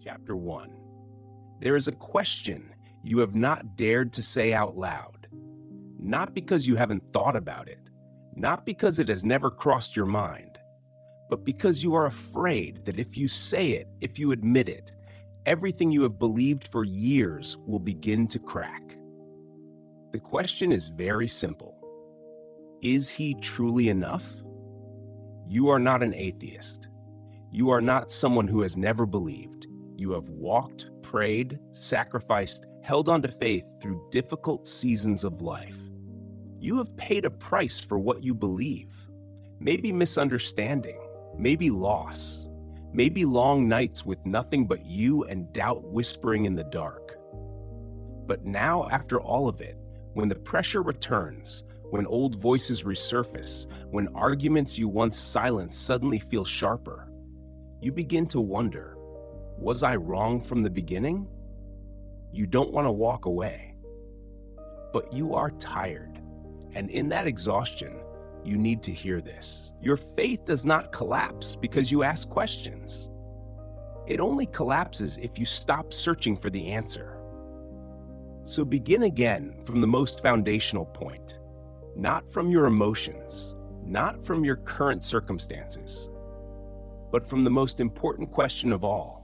Chapter 1. There is a question you have not dared to say out loud, not because you haven't thought about it, not because it has never crossed your mind, but because you are afraid that if you say it, if you admit it, everything you have believed for years will begin to crack. The question is very simple. Is he truly enough? You are not an atheist. You are not someone who has never believed. You have walked, prayed, sacrificed, held on to faith through difficult seasons of life. You have paid a price for what you believe. Maybe misunderstanding, maybe loss, maybe long nights with nothing but you and doubt whispering in the dark. But now, after all of it, when the pressure returns, when old voices resurface, when arguments you once silenced suddenly feel sharper, you begin to wonder, was I wrong from the beginning? You don't want to walk away. But you are tired, and in that exhaustion, you need to hear this. Your faith does not collapse because you ask questions. It only collapses if you stop searching for the answer. So begin again from the most foundational point, not from your emotions, not from your current circumstances, but from the most important question of all.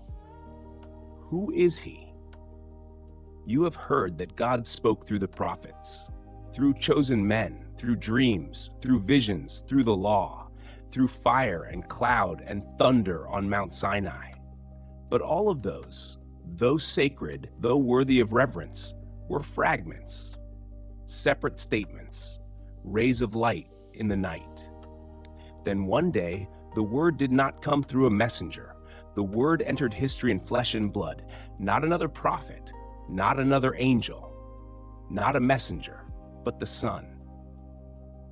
Who is he? You have heard that God spoke through the prophets, through chosen men, through dreams, through visions, through the law, through fire and cloud and thunder on Mount Sinai. But all of those, though sacred, though worthy of reverence, were fragments, separate statements, rays of light in the night. Then one day, the word did not come through a messenger. The word entered history in flesh and blood, not another prophet, not another angel, not a messenger, but the Son.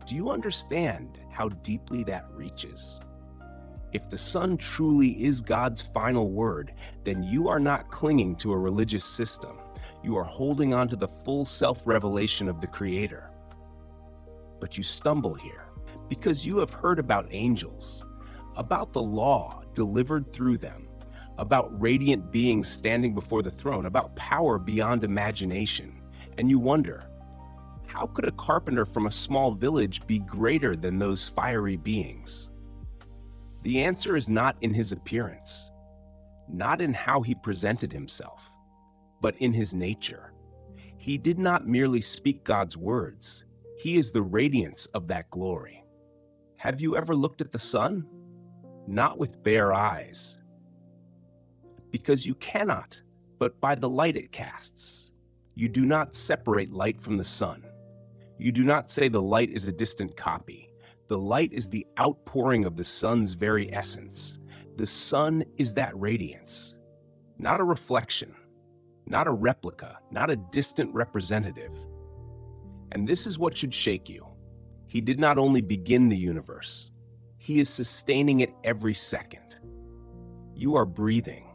Do you understand how deeply that reaches? If the Son truly is God's final word, then you are not clinging to a religious system. You are holding on to the full self-revelation of the Creator. But you stumble here because you have heard about angels, about the law delivered through them, about radiant beings standing before the throne, about power beyond imagination. And you wonder, how could a carpenter from a small village be greater than those fiery beings? The answer is not in his appearance, not in how he presented himself, but in his nature. He did not merely speak God's words. He is the radiance of that glory. Have you ever looked at the sun? Not with bare eyes, because you cannot, but by the light it casts. You do not separate light from the sun. You do not say the light is a distant copy. The light is the outpouring of the sun's very essence. The sun is that radiance, not a reflection, not a replica, not a distant representative. And this is what should shake you. He did not only begin the universe, he is sustaining it every second. You are breathing.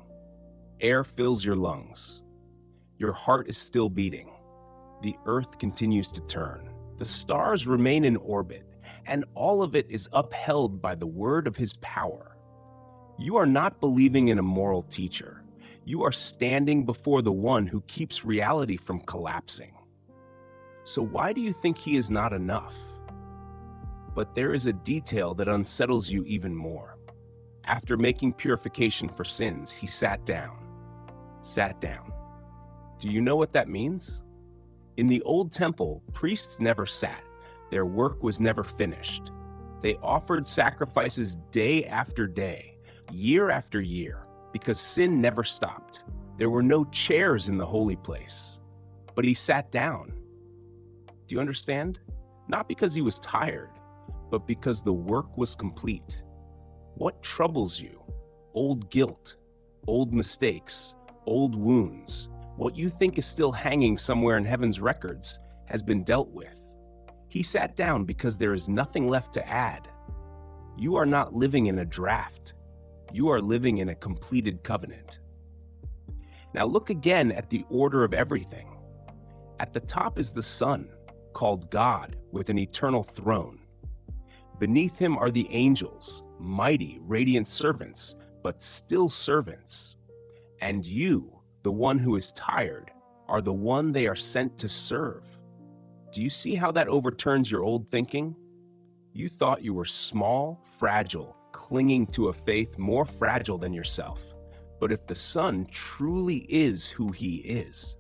Air fills your lungs. Your heart is still beating. The earth continues to turn. The stars remain in orbit, and all of it is upheld by the word of his power. You are not believing in a moral teacher. You are standing before the one who keeps reality from collapsing. So why do you think he is not enough? But there is a detail that unsettles you even more. After making purification for sins, he sat down. Sat down. Do you know what that means? In the old temple, priests never sat. Their work was never finished. They offered sacrifices day after day, year after year, because sin never stopped. There were no chairs in the holy place. But he sat down. Do you understand? Not because he was tired, but because the work was complete. What troubles you? Old guilt, old mistakes, old wounds. What you think is still hanging somewhere in heaven's records has been dealt with. He sat down because there is nothing left to add. You are not living in a draft. You are living in a completed covenant. Now look again at the order of everything. At the top is the Son, called God, with an eternal throne. Beneath him are the angels, mighty, radiant servants, but still servants. And you, the one who is tired, are the one they are sent to serve. Do you see how that overturns your old thinking? You thought you were small, fragile, clinging to a faith more fragile than yourself. But if the Son truly is who he is,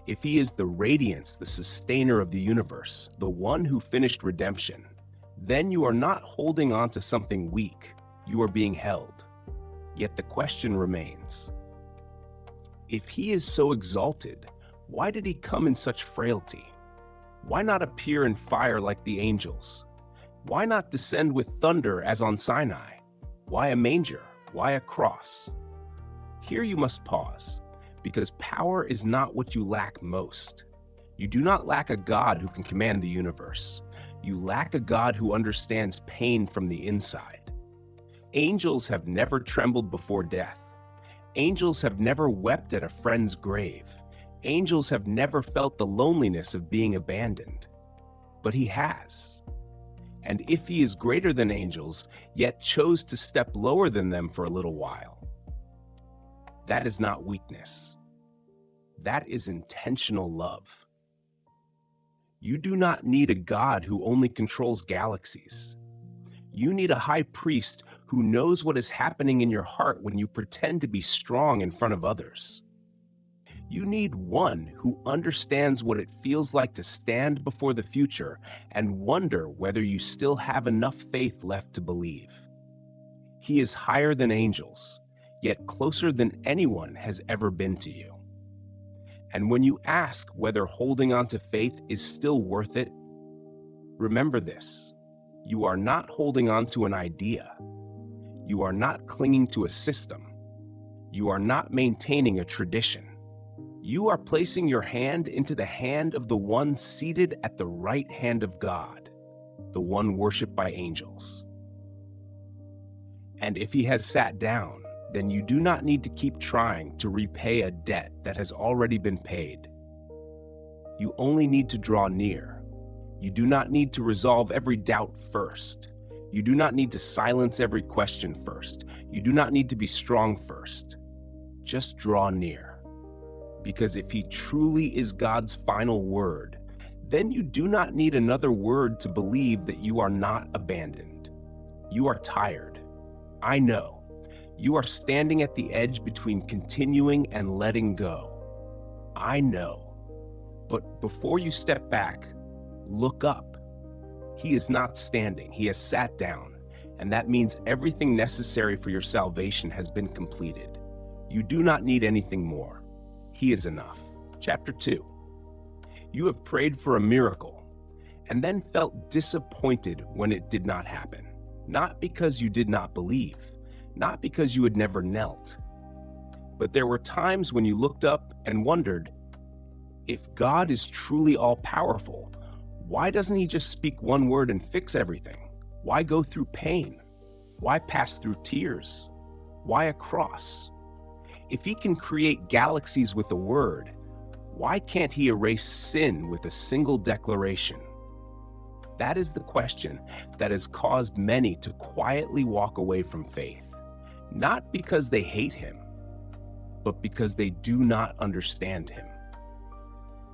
if he is the radiance, the sustainer of the universe, the one who finished redemption, then you are not holding on to something weak, you are being held. Yet the question remains, if he is so exalted, why did he come in such frailty? Why not appear in fire like the angels? Why not descend with thunder as on Sinai? Why a manger? Why a cross? Here you must pause, because power is not what you lack most. You do not lack a God who can command the universe. You lack a God who understands pain from the inside. Angels have never trembled before death. Angels have never wept at a friend's grave. Angels have never felt the loneliness of being abandoned. But he has. And if he is greater than angels, yet chose to step lower than them for a little while, that is not weakness. That is intentional love. You do not need a God who only controls galaxies. You need a high priest who knows what is happening in your heart when you pretend to be strong in front of others. You need one who understands what it feels like to stand before the future and wonder whether you still have enough faith left to believe. He is higher than angels, yet closer than anyone has ever been to you. And when you ask whether holding on to faith is still worth it, remember this: you are not holding on to an idea. You are not clinging to a system. You are not maintaining a tradition. You are placing your hand into the hand of the one seated at the right hand of God, the one worshipped by angels. And if he has sat down, then you do not need to keep trying to repay a debt that has already been paid. You only need to draw near. You do not need to resolve every doubt first. You do not need to silence every question first. You do not need to be strong first. Just draw near. Because if he truly is God's final word, then you do not need another word to believe that you are not abandoned. You are tired. I know. You are standing at the edge between continuing and letting go. I know. But before you step back, look up. He is not standing. He has sat down. And that means everything necessary for your salvation has been completed. You do not need anything more. He is enough. Chapter 2. You have prayed for a miracle and then felt disappointed when it did not happen. Not because you did not believe, not because you had never knelt, but there were times when you looked up and wondered, if God is truly all-powerful, why doesn't he just speak one word and fix everything? Why go through pain? Why pass through tears? Why a cross? If he can create galaxies with a word, why can't he erase sin with a single declaration? That is the question that has caused many to quietly walk away from faith, not because they hate him, but because they do not understand him.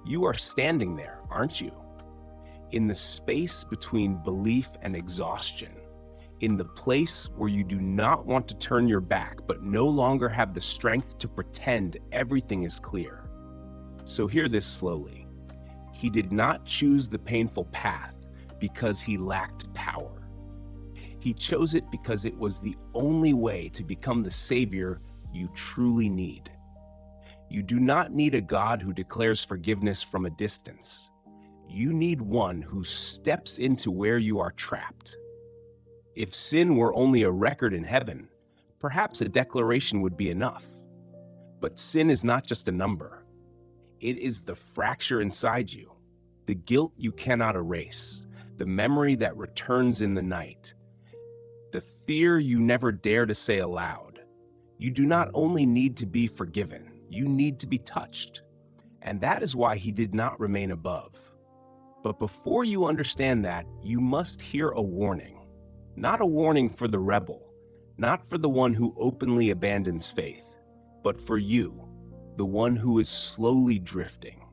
You are standing there, aren't you? In the space between belief and exhaustion. In the place where you do not want to turn your back, but no longer have the strength to pretend everything is clear. So hear this slowly. He did not choose the painful path because he lacked power. He chose it because it was the only way to become the Savior you truly need. You do not need a God who declares forgiveness from a distance. You need one who steps into where you are trapped. If sin were only a record in heaven, perhaps a declaration would be enough. But sin is not just a number. It is the fracture inside you, the guilt you cannot erase, the memory that returns in the night, the fear you never dare to say aloud. You do not only need to be forgiven, you need to be touched. And that is why he did not remain above. But before you understand that, you must hear a warning. Not a warning for the rebel, not for the one who openly abandons faith. but for you, the one who is slowly drifting.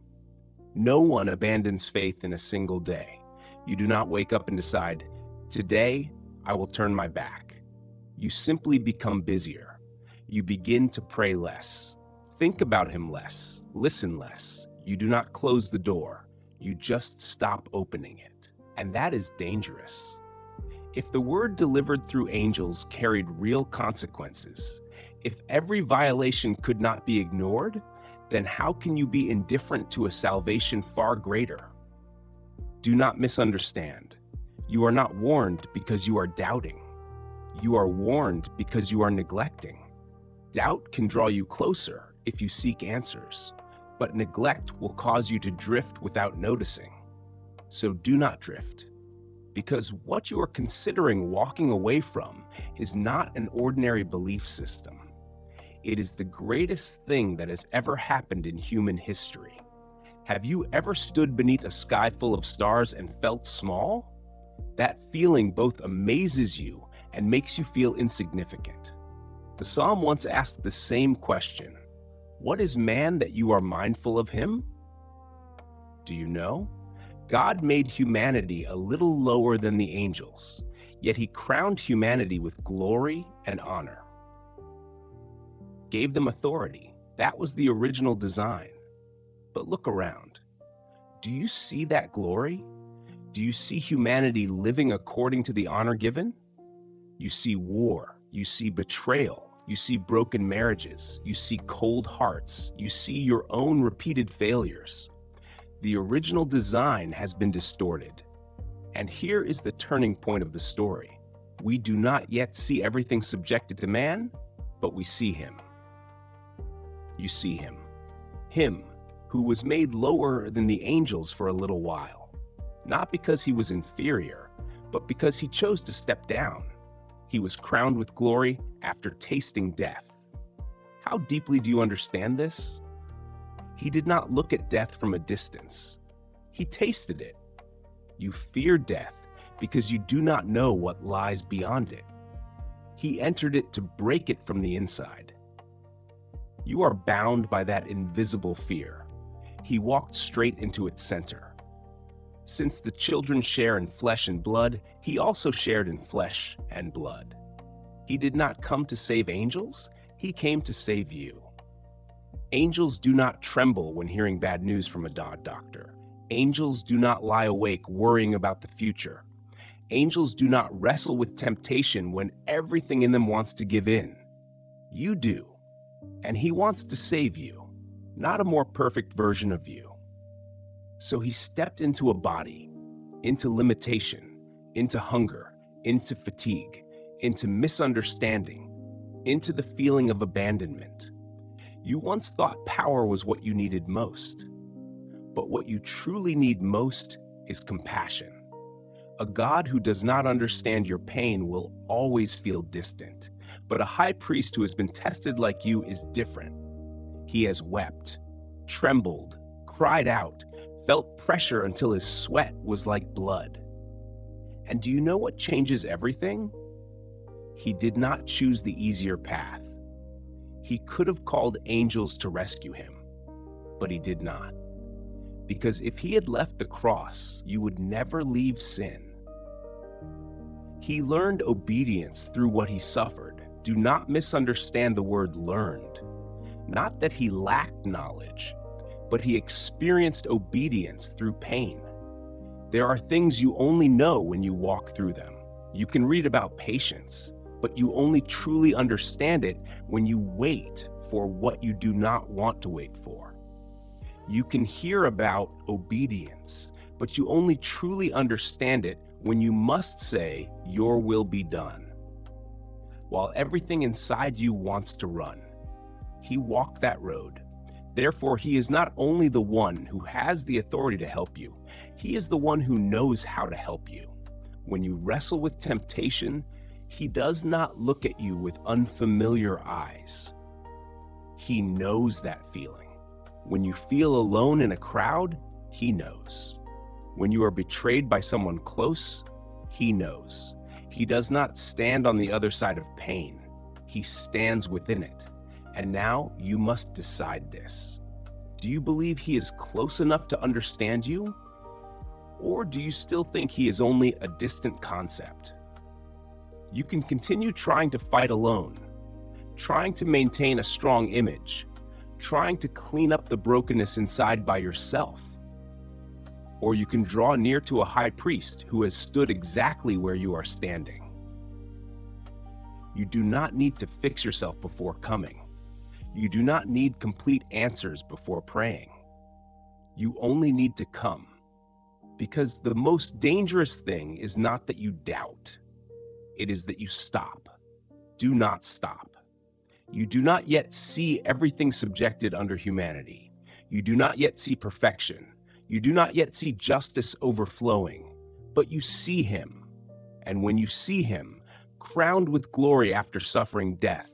No one abandons faith in a single day. You do not wake up and decide, today I will turn my back. You simply become busier. You begin to pray less, think about him less, listen less. You do not close the door. You just stop opening it. And that is dangerous. If the word delivered through angels carried real consequences, if every violation could not be ignored, then how can you be indifferent to a salvation far greater? Do not misunderstand. You are not warned because you are doubting. You are warned because you are neglecting. Doubt can draw you closer if you seek answers, but neglect will cause you to drift without noticing. So do not drift, because what you are considering walking away from is not an ordinary belief system. It is the greatest thing that has ever happened in human history. Have you ever stood beneath a sky full of stars and felt small? That feeling both amazes you and makes you feel insignificant. The psalm once asked the same question: what is man that you are mindful of him? Do you know? God made humanity a little lower than the angels, yet he crowned humanity with glory and honor. Gave them authority. That was the original design. But look around. Do you see that glory? Do you see humanity living according to the honor given? You see war. You see betrayal. You see broken marriages. You see cold hearts. You see your own repeated failures. The original design has been distorted. And here is the turning point of the story. We do not yet see everything subjected to man, but we see him. You see him. Him who was made lower than the angels for a little while. Not because he was inferior, but because he chose to step down. He was crowned with glory after tasting death. How deeply do you understand this? He did not look at death from a distance. He tasted it. You fear death because you do not know what lies beyond it. He entered it to break it from the inside. You are bound by that invisible fear. He walked straight into its center. Since the children share in flesh and blood, he also shared in flesh and blood. He did not come to save angels, he came to save you. Angels do not tremble when hearing bad news from a doctor. Angels do not lie awake worrying about the future. Angels do not wrestle with temptation when everything in them wants to give in. You do, and he wants to save you, not a more perfect version of you. So he stepped into a body, into limitation, into hunger, into fatigue, into misunderstanding, into the feeling of abandonment. You once thought power was what you needed most, but what you truly need most is compassion. A God who does not understand your pain will always feel distant, but a high priest who has been tested like you is different. He has wept, trembled, cried out, felt pressure until his sweat was like blood. And do you know what changes everything? He did not choose the easier path. He could have called angels to rescue him, but he did not. Because if he had left the cross, you would never leave sin. He learned obedience through what he suffered. Do not misunderstand the word learned. Not that he lacked knowledge, but he experienced obedience through pain. There are things you only know when you walk through them. You can read about patience, but you only truly understand it when you wait for what you do not want to wait for. You can hear about obedience, but you only truly understand it when you must say, "Your will be done." While everything inside you wants to run, he walked that road. Therefore, he is not only the one who has the authority to help you, he is the one who knows how to help you. When you wrestle with temptation, he does not look at you with unfamiliar eyes. He knows that feeling. When you feel alone in a crowd, he knows. When you are betrayed by someone close, he knows. He does not stand on the other side of pain. He stands within it. And now you must decide this. Do you believe he is close enough to understand you? Or do you still think he is only a distant concept? You can continue trying to fight alone, trying to maintain a strong image, trying to clean up the brokenness inside by yourself. Or you can draw near to a high priest who has stood exactly where you are standing. You do not need to fix yourself before coming. You do not need complete answers before praying. You only need to come. Because the most dangerous thing is not that you doubt. It is that you stop. Do not stop. You do not yet see everything subjected under humanity. You do not yet see perfection. You do not yet see justice overflowing. But you see him. And when you see him, crowned with glory after suffering death,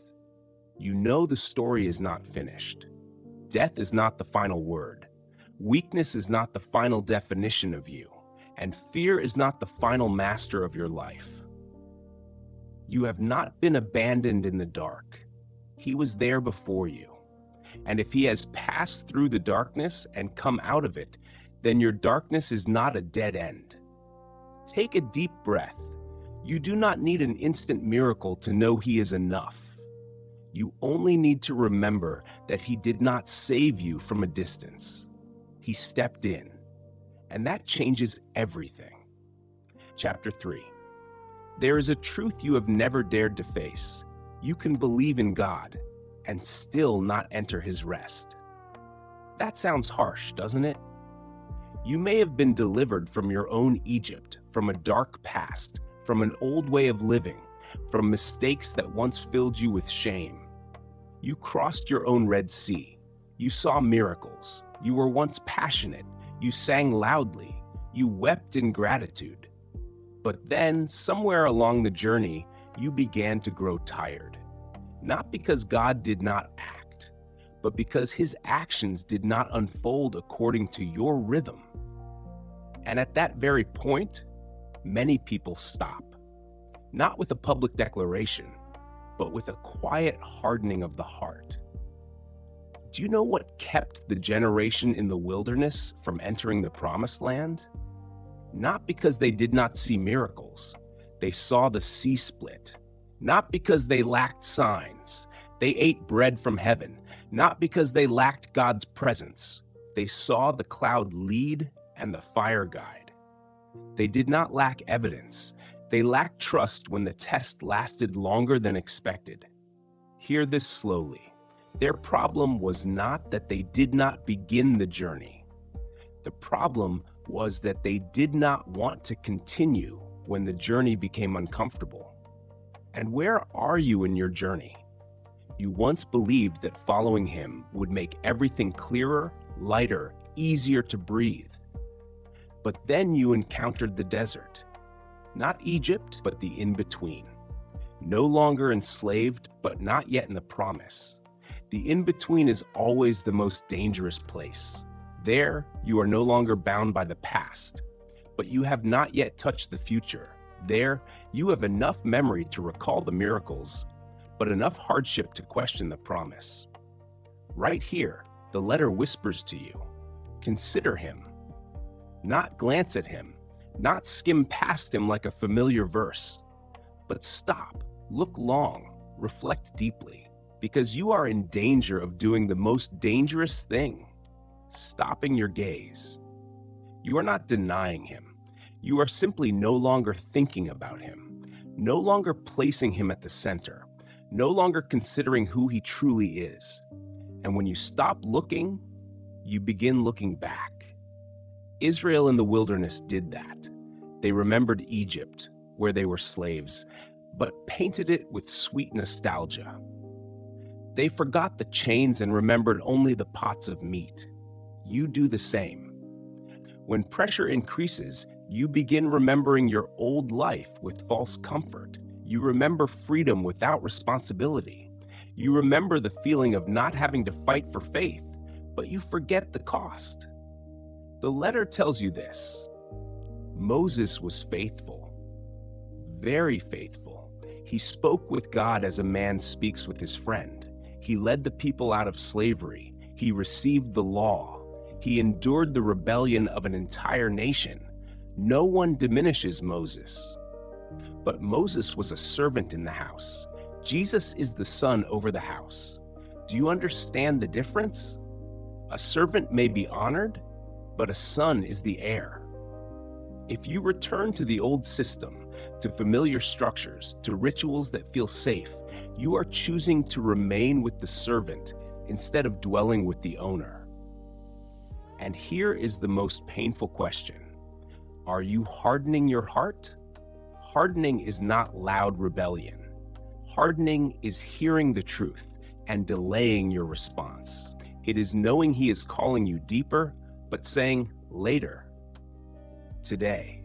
you know the story is not finished. Death is not the final word. Weakness is not the final definition of you, and fear is not the final master of your life. You have not been abandoned in the dark. He was there before you. And if he has passed through the darkness and come out of it, then your darkness is not a dead end. Take a deep breath. You do not need an instant miracle to know he is enough. You only need to remember that he did not save you from a distance. He stepped in, and that changes everything. Chapter 3. There is a truth you have never dared to face. You can believe in God and still not enter his rest. That sounds harsh, doesn't it? You may have been delivered from your own Egypt, from a dark past, from an old way of living, from mistakes that once filled you with shame. You crossed your own Red Sea. You saw miracles. You were once passionate. You sang loudly. You wept in gratitude. But then, somewhere along the journey, you began to grow tired. Not because God did not act, but because his actions did not unfold according to your rhythm. And at that very point, many people stop. Not with a public declaration, but with a quiet hardening of the heart. Do you know what kept the generation in the wilderness from entering the promised land? Not because they did not see miracles. They saw the sea split. Not because they lacked signs. They ate bread from heaven. Not because they lacked God's presence. They saw the cloud lead and the fire guide. They did not lack evidence. They lacked trust when the test lasted longer than expected. Hear this slowly. Their problem was not that they did not begin the journey. The problem was that they did not want to continue when the journey became uncomfortable. And where are you in your journey? You once believed that following him would make everything clearer, lighter, easier to breathe. But then you encountered the desert. Not Egypt, but the in-between. No longer enslaved, but not yet in the promise. The in-between is always the most dangerous place. There, you are no longer bound by the past, but you have not yet touched the future. There, you have enough memory to recall the miracles, but enough hardship to question the promise. Right here, the letter whispers to you, consider him. Not glance at him, not skim past him like a familiar verse, but stop, look long, reflect deeply, because you are in danger of doing the most dangerous thing, stopping your gaze. You are not denying him. You are simply no longer thinking about him, no longer placing him at the center, no longer considering who he truly is. And when you stop looking, you begin looking back. Israel in the wilderness did that. They remembered Egypt, where they were slaves, but painted it with sweet nostalgia. They forgot the chains and remembered only the pots of meat. You do the same. When pressure increases, you begin remembering your old life with false comfort. You remember freedom without responsibility. You remember the feeling of not having to fight for faith, but you forget the cost. The letter tells you this. Moses was faithful, very faithful. He spoke with God as a man speaks with his friend. He led the people out of slavery. He received the law. He endured the rebellion of an entire nation. No one diminishes Moses. But Moses was a servant in the house. Jesus is the son over the house. Do you understand the difference? A servant may be honored, but a son is the heir. If you return to the old system, to familiar structures, to rituals that feel safe, you are choosing to remain with the servant instead of dwelling with the owner. And here is the most painful question. Are you hardening your heart? Hardening is not loud rebellion. Hardening is hearing the truth and delaying your response. It is knowing He is calling you deeper, but saying later. Today,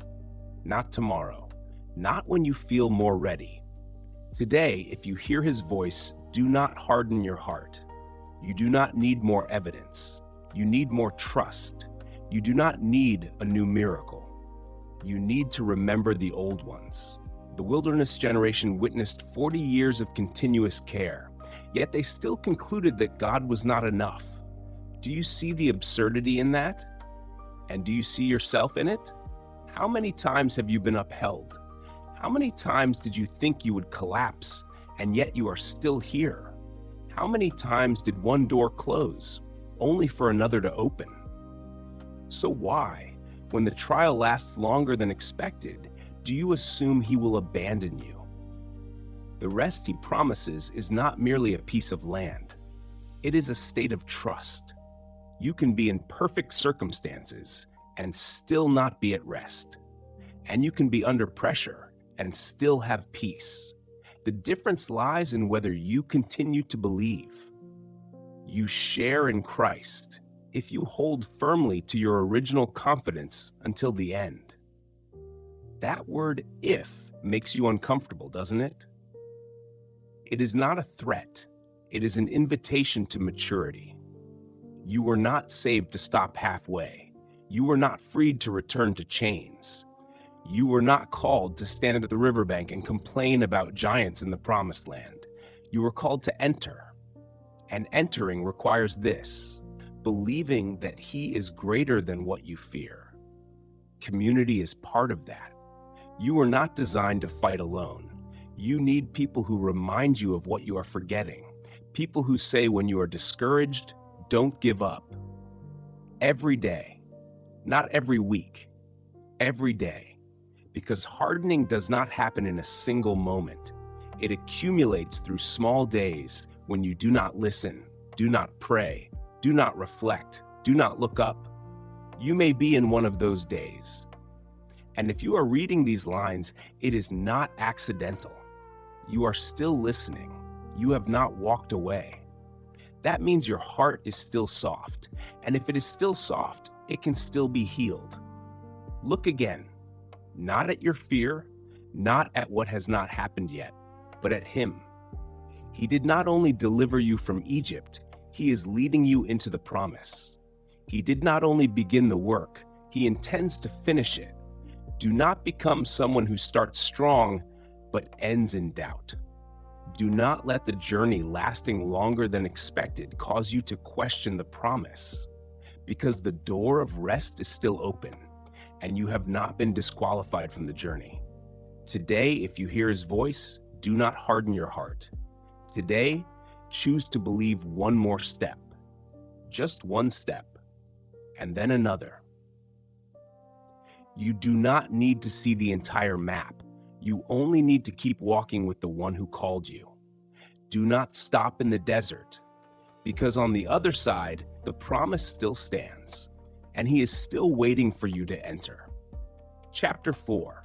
not tomorrow, not when you feel more ready. Today, if you hear His voice, do not harden your heart. You do not need more evidence. You need more trust. You do not need a new miracle. You need to remember the old ones. The wilderness generation witnessed 40 years of continuous care, yet they still concluded that God was not enough. Do you see the absurdity in that? And do you see yourself in it? How many times have you been upheld? How many times did you think you would collapse, and yet you are still here? How many times did one door close, only for another to open? So why, when the trial lasts longer than expected, do you assume He will abandon you? The rest He promises is not merely a piece of land. It is a state of trust. You can be in perfect circumstances and still not be at rest. And you can be under pressure and still have peace. The difference lies in whether you continue to believe. You share in Christ if you hold firmly to your original confidence until the end. That word "if" makes you uncomfortable, doesn't it? It is not a threat. It is an invitation to maturity. You were not saved to stop halfway. You were not freed to return to chains. You were not called to stand at the riverbank and complain about giants in the promised land. You were called to enter. And entering requires this: believing that He is greater than what you fear. Community is part of that. You are not designed to fight alone. You need people who remind you of what you are forgetting. People who say when you are discouraged, don't give up. Every day, not every week, every day. Because hardening does not happen in a single moment. It accumulates through small days when you do not listen, do not pray, do not reflect, do not look up. You may be in one of those days. And if you are reading these lines, it is not accidental. You are still listening. You have not walked away. That means your heart is still soft. And if it is still soft, it can still be healed. Look again, not at your fear, not at what has not happened yet, but at Him. He did not only deliver you from Egypt, He is leading you into the promise. He did not only begin the work, He intends to finish it. Do not become someone who starts strong, but ends in doubt. Do not let the journey lasting longer than expected cause you to question the promise, because the door of rest is still open, and you have not been disqualified from the journey. Today, if you hear His voice, do not harden your heart. Today, choose to believe one more step, just one step, and then another. You do not need to see the entire map. You only need to keep walking with the one who called you. Do not stop in the desert, because on the other side, the promise still stands, and He is still waiting for you to enter. Chapter 4.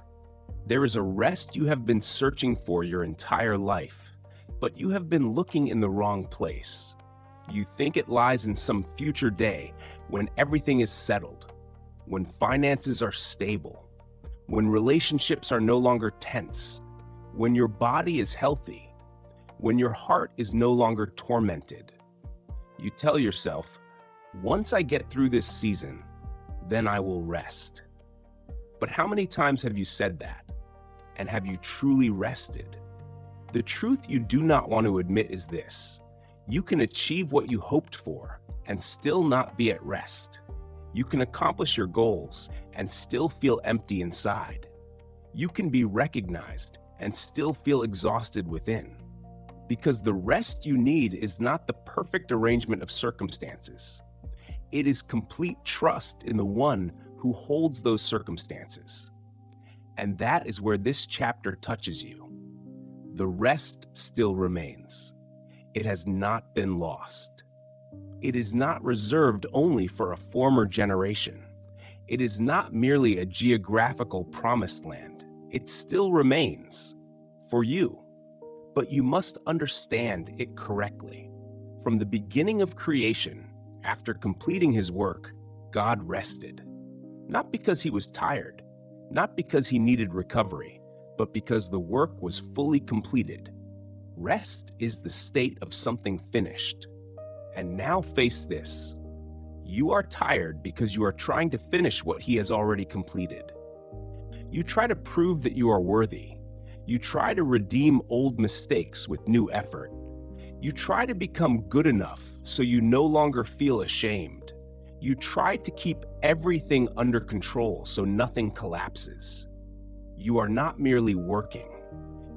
There is a rest you have been searching for your entire life, but you have been looking in the wrong place. You think it lies in some future day when everything is settled, when finances are stable, when relationships are no longer tense, when your body is healthy, when your heart is no longer tormented. You tell yourself, once I get through this season, then I will rest. But how many times have you said that? And have you truly rested? The truth you do not want to admit is this: You can achieve what you hoped for and still not be at rest. You can accomplish your goals and still feel empty inside. You can be recognized and still feel exhausted within. Because the rest you need is not the perfect arrangement of circumstances. It is complete trust in the one who holds those circumstances. And that is where this chapter touches you. The rest still remains. It has not been lost. It is not reserved only for a former generation. It is not merely a geographical promised land. It still remains for you. But you must understand it correctly. From the beginning of creation, after completing his work, God rested. Not because he was tired, not because he needed recovery, but because the work was fully completed. Rest is the state of something finished. And now face this. You are tired because you are trying to finish what he has already completed. You try to prove that you are worthy. You try to redeem old mistakes with new effort. You try to become good enough so you no longer feel ashamed. You try to keep everything under control so nothing collapses. You are not merely working.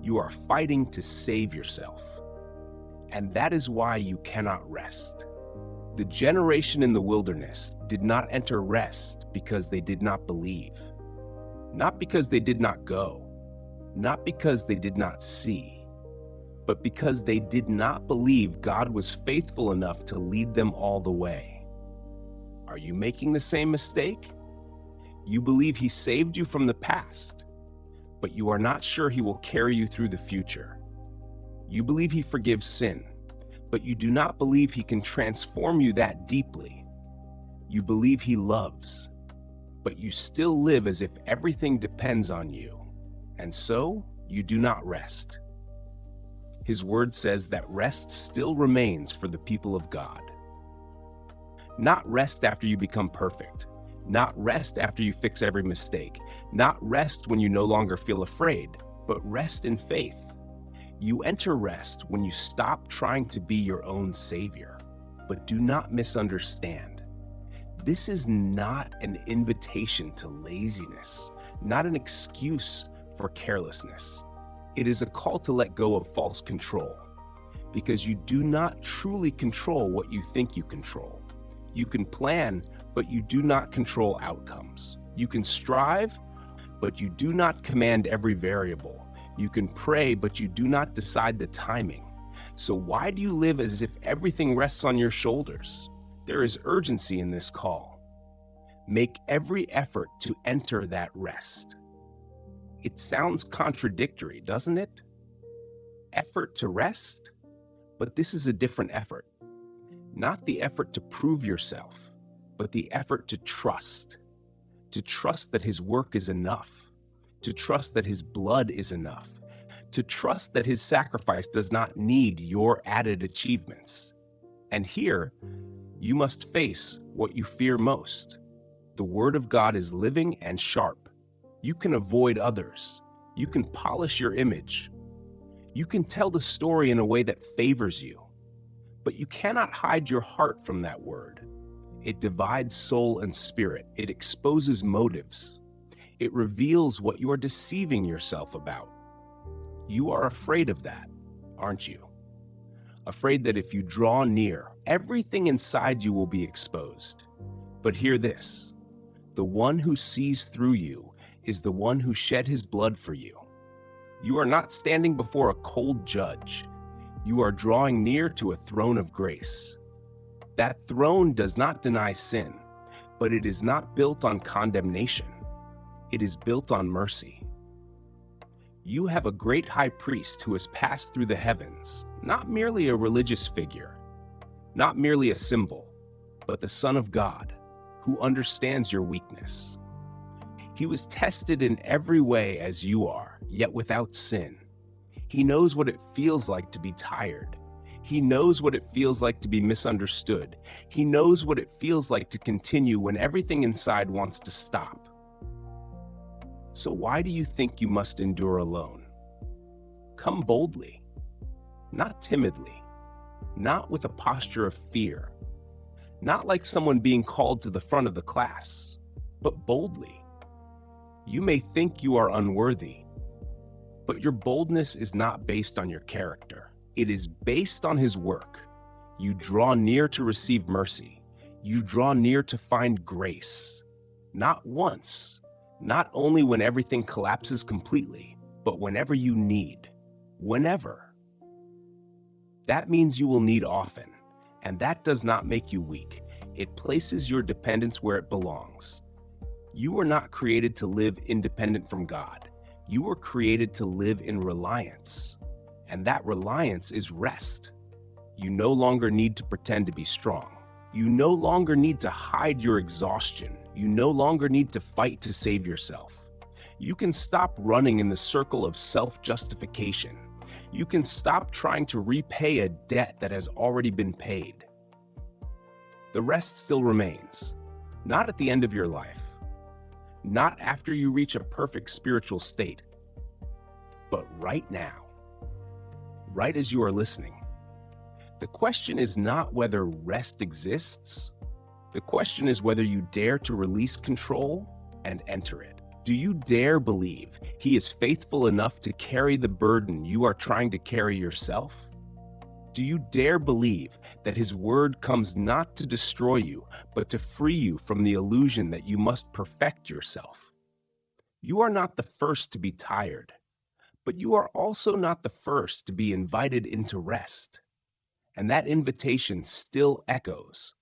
You are fighting to save yourself. And that is why you cannot rest. The generation in the wilderness did not enter rest because they did not believe. Not because they did not go. Not because they did not see, but because they did not believe God was faithful enough to lead them all the way. Are you making the same mistake? You believe he saved you from the past, but you are not sure he will carry you through the future. You believe he forgives sin, but you do not believe he can transform you that deeply. You believe he loves, but you still live as if everything depends on you. And so, you do not rest. His word says that rest still remains for the people of God. Not rest after you become perfect. Not rest after you fix every mistake. Not rest when you no longer feel afraid, but rest in faith. You enter rest when you stop trying to be your own savior. But do not misunderstand. This is not an invitation to laziness, not an excuse for carelessness. It is a call to let go of false control, because you do not truly control what you think you control. You can plan, but you do not control outcomes. You can strive, but you do not command every variable. You can pray, but you do not decide the timing. So why do you live as if everything rests on your shoulders? There is urgency in this call. Make every effort to enter that rest. It sounds contradictory, doesn't it? Effort to rest? But this is a different effort. Not the effort to prove yourself, but the effort to trust. To trust that his work is enough. To trust that his blood is enough. To trust that his sacrifice does not need your added achievements. And here, you must face what you fear most. The word of God is living and sharp. You can avoid others. You can polish your image. You can tell the story in a way that favors you. But you cannot hide your heart from that word. It divides soul and spirit. It exposes motives. It reveals what you are deceiving yourself about. You are afraid of that, aren't you? Afraid that if you draw near, everything inside you will be exposed. But hear this. The one who sees through you is the one who shed his blood for you. You are not standing before a cold judge. You are drawing near to a throne of grace. That throne does not deny sin, but it is not built on condemnation. It is built on mercy. You have a great high priest who has passed through the heavens, not merely a religious figure, not merely a symbol, but the Son of God, who understands your weakness. He was tested in every way as you are, yet without sin. He knows what it feels like to be tired. He knows what it feels like to be misunderstood. He knows what it feels like to continue when everything inside wants to stop. So why do you think you must endure alone? Come boldly, not timidly. not with a posture of fear, not like someone being called to the front of the class, but boldly. You may think you are unworthy, but your boldness is not based on your character. It is based on His work. You draw near to receive mercy. You draw near to find grace. Not once, not only when everything collapses completely, but whenever you need. Whenever. That means you will need often, and that does not make you weak. It places your dependence where it belongs. You were not created to live independent from God. You were created to live in reliance, and that reliance is rest. You no longer need to pretend to be strong. You no longer need to hide your exhaustion. You no longer need to fight to save yourself. You can stop running in the circle of self-justification. You can stop trying to repay a debt that has already been paid. The rest still remains, not at the end of your life, not after you reach a perfect spiritual state, but right now, right as you are listening. The question is not whether rest exists. The question is whether you dare to release control and enter it. Do you dare believe He is faithful enough to carry the burden you are trying to carry yourself? Do you dare believe that His word comes not to destroy you, but to free you from the illusion that you must perfect yourself? You are not the first to be tired, but you are also not the first to be invited into rest. And that invitation still echoes,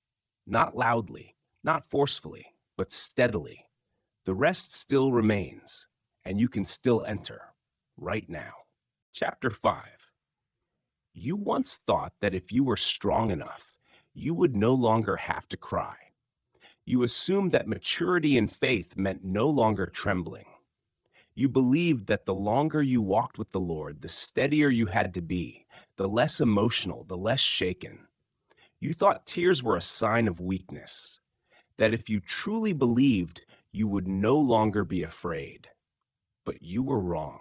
not loudly, not forcefully, but steadily. The rest still remains, and you can still enter right now. Chapter 5. You once thought that if you were strong enough, you would no longer have to cry. You assumed that maturity and faith meant no longer trembling. You believed that the longer you walked with the Lord, the steadier you had to be, the less emotional, the less shaken. You thought tears were a sign of weakness, that if you truly believed, you would no longer be afraid. But you were wrong,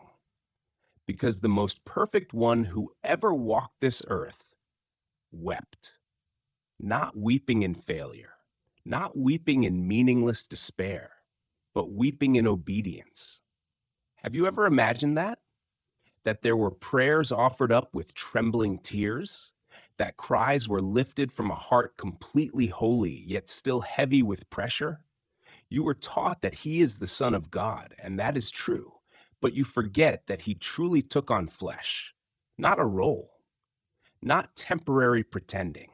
because the most perfect one who ever walked this earth wept, not weeping in failure, not weeping in meaningless despair, but weeping in obedience. Have you ever imagined that? That there were prayers offered up with trembling tears, that cries were lifted from a heart completely holy, yet still heavy with pressure? You were taught that He is the Son of God, and that is true, but you forget that He truly took on flesh, not a role, not temporary pretending,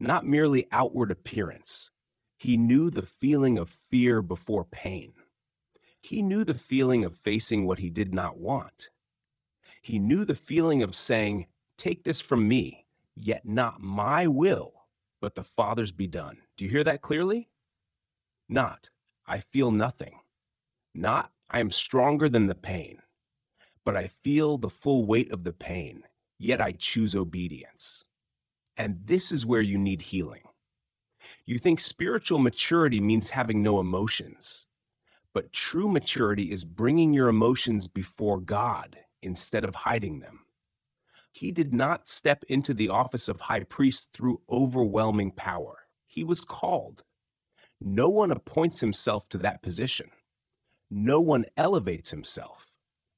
not merely outward appearance. He knew the feeling of fear before pain. He knew the feeling of facing what He did not want. He knew the feeling of saying, "Take this from me, yet not my will, but the Father's be done." Do you hear that clearly? Not, "I feel nothing." Not, "I am stronger than the pain." But I feel the full weight of the pain, yet I choose obedience. And this is where you need healing. You think spiritual maturity means having no emotions, but true maturity is bringing your emotions before God instead of hiding them. He did not step into the office of high priest through overwhelming power. He was called. No one appoints himself to that position. No one elevates himself,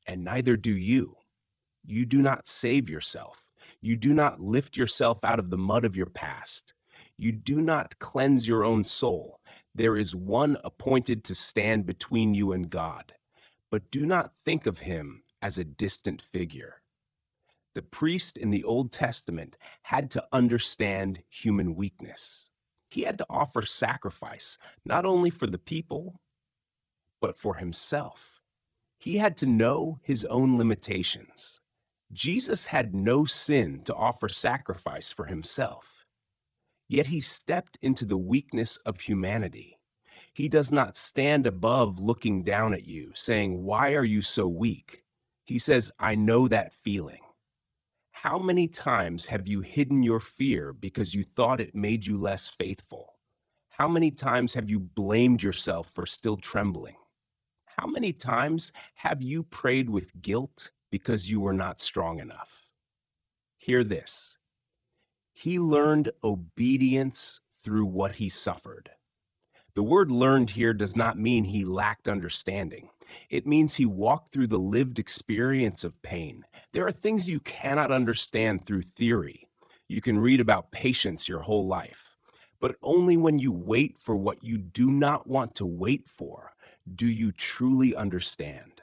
and neither do you. You do not save yourself. You do not lift yourself out of the mud of your past. You do not cleanse your own soul. There is one appointed to stand between you and God. But do not think of Him as a distant figure. The priest in the Old Testament had to understand human weakness. He had to offer sacrifice, not only for the people, but for himself. He had to know his own limitations. Jesus had no sin to offer sacrifice for himself. Yet he stepped into the weakness of humanity. He does not stand above looking down at you, saying, "Why are you so weak?" He says, "I know that feeling." How many times have you hidden your fear because you thought it made you less faithful? How many times have you blamed yourself for still trembling? How many times have you prayed with guilt because you were not strong enough? Hear this. He learned obedience through what he suffered. The word learned here does not mean he lacked understanding. It means he walked through the lived experience of pain. There are things you cannot understand through theory. You can read about patience your whole life, but only when you wait for what you do not want to wait for do you truly understand.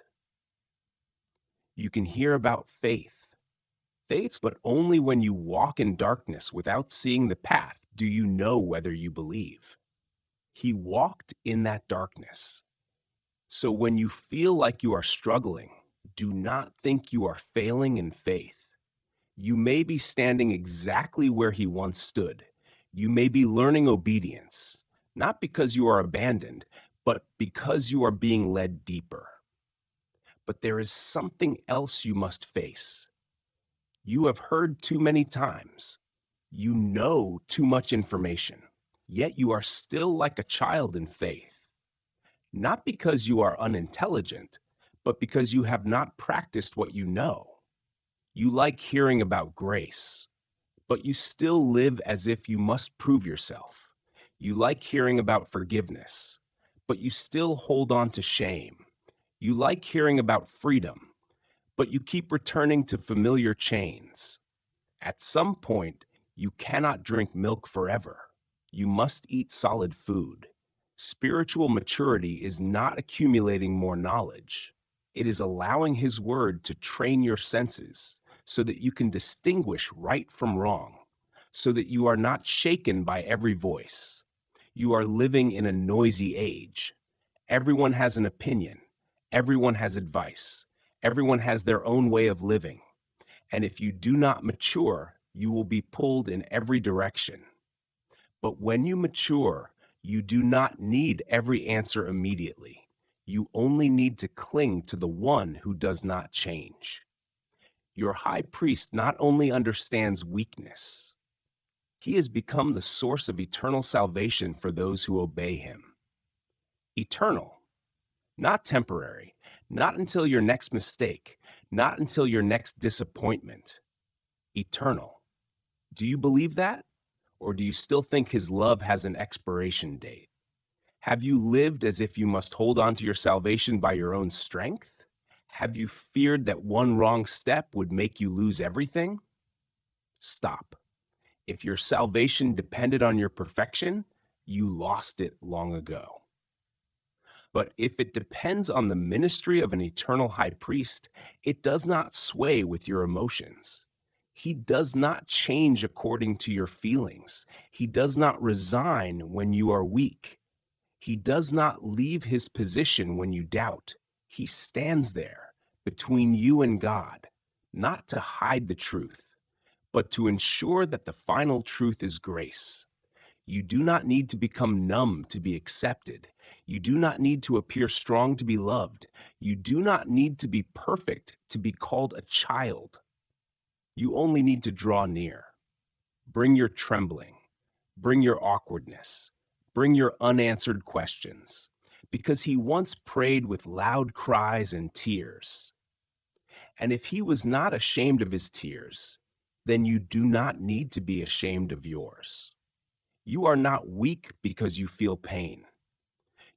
You can hear about faith, but only when you walk in darkness without seeing the path do you know whether you believe. He walked in that darkness. So when you feel like you are struggling, do not think you are failing in faith. You may be standing exactly where he once stood. You may be learning obedience, not because you are abandoned, but because you are being led deeper. But there is something else you must face. You have heard too many times. You know too much information, yet you are still like a child in faith. Not because you are unintelligent, but because you have not practiced what you know. You like hearing about grace, but you still live as if you must prove yourself. You like hearing about forgiveness, but you still hold on to shame. You like hearing about freedom, but you keep returning to familiar chains. At some point, you cannot drink milk forever. You must eat solid food. Spiritual maturity is not accumulating more knowledge. It is allowing His Word to train your senses so that you can distinguish right from wrong, so that you are not shaken by every voice. You are living in a noisy age. Everyone has an opinion. Everyone has advice. Everyone has their own way of living. And if you do not mature, you will be pulled in every direction. But when you mature, you do not need every answer immediately. You only need to cling to the one who does not change. Your high priest not only understands weakness, he has become the source of eternal salvation for those who obey him. Eternal, not temporary, not until your next mistake, not until your next disappointment. Eternal. Do you believe that? Or do you still think his love has an expiration date? Have you lived as if you must hold on to your salvation by your own strength? Have you feared that one wrong step would make you lose everything? Stop. If your salvation depended on your perfection, you lost it long ago. But if it depends on the ministry of an eternal high priest, it does not sway with your emotions. He does not change according to your feelings. He does not resign when you are weak. He does not leave his position when you doubt. He stands there between you and God, not to hide the truth, but to ensure that the final truth is grace. You do not need to become numb to be accepted. You do not need to appear strong to be loved. You do not need to be perfect to be called a child. You only need to draw near. Bring your trembling. Bring your awkwardness. Bring your unanswered questions. Because he once prayed with loud cries and tears. And if he was not ashamed of his tears, then you do not need to be ashamed of yours. You are not weak because you feel pain.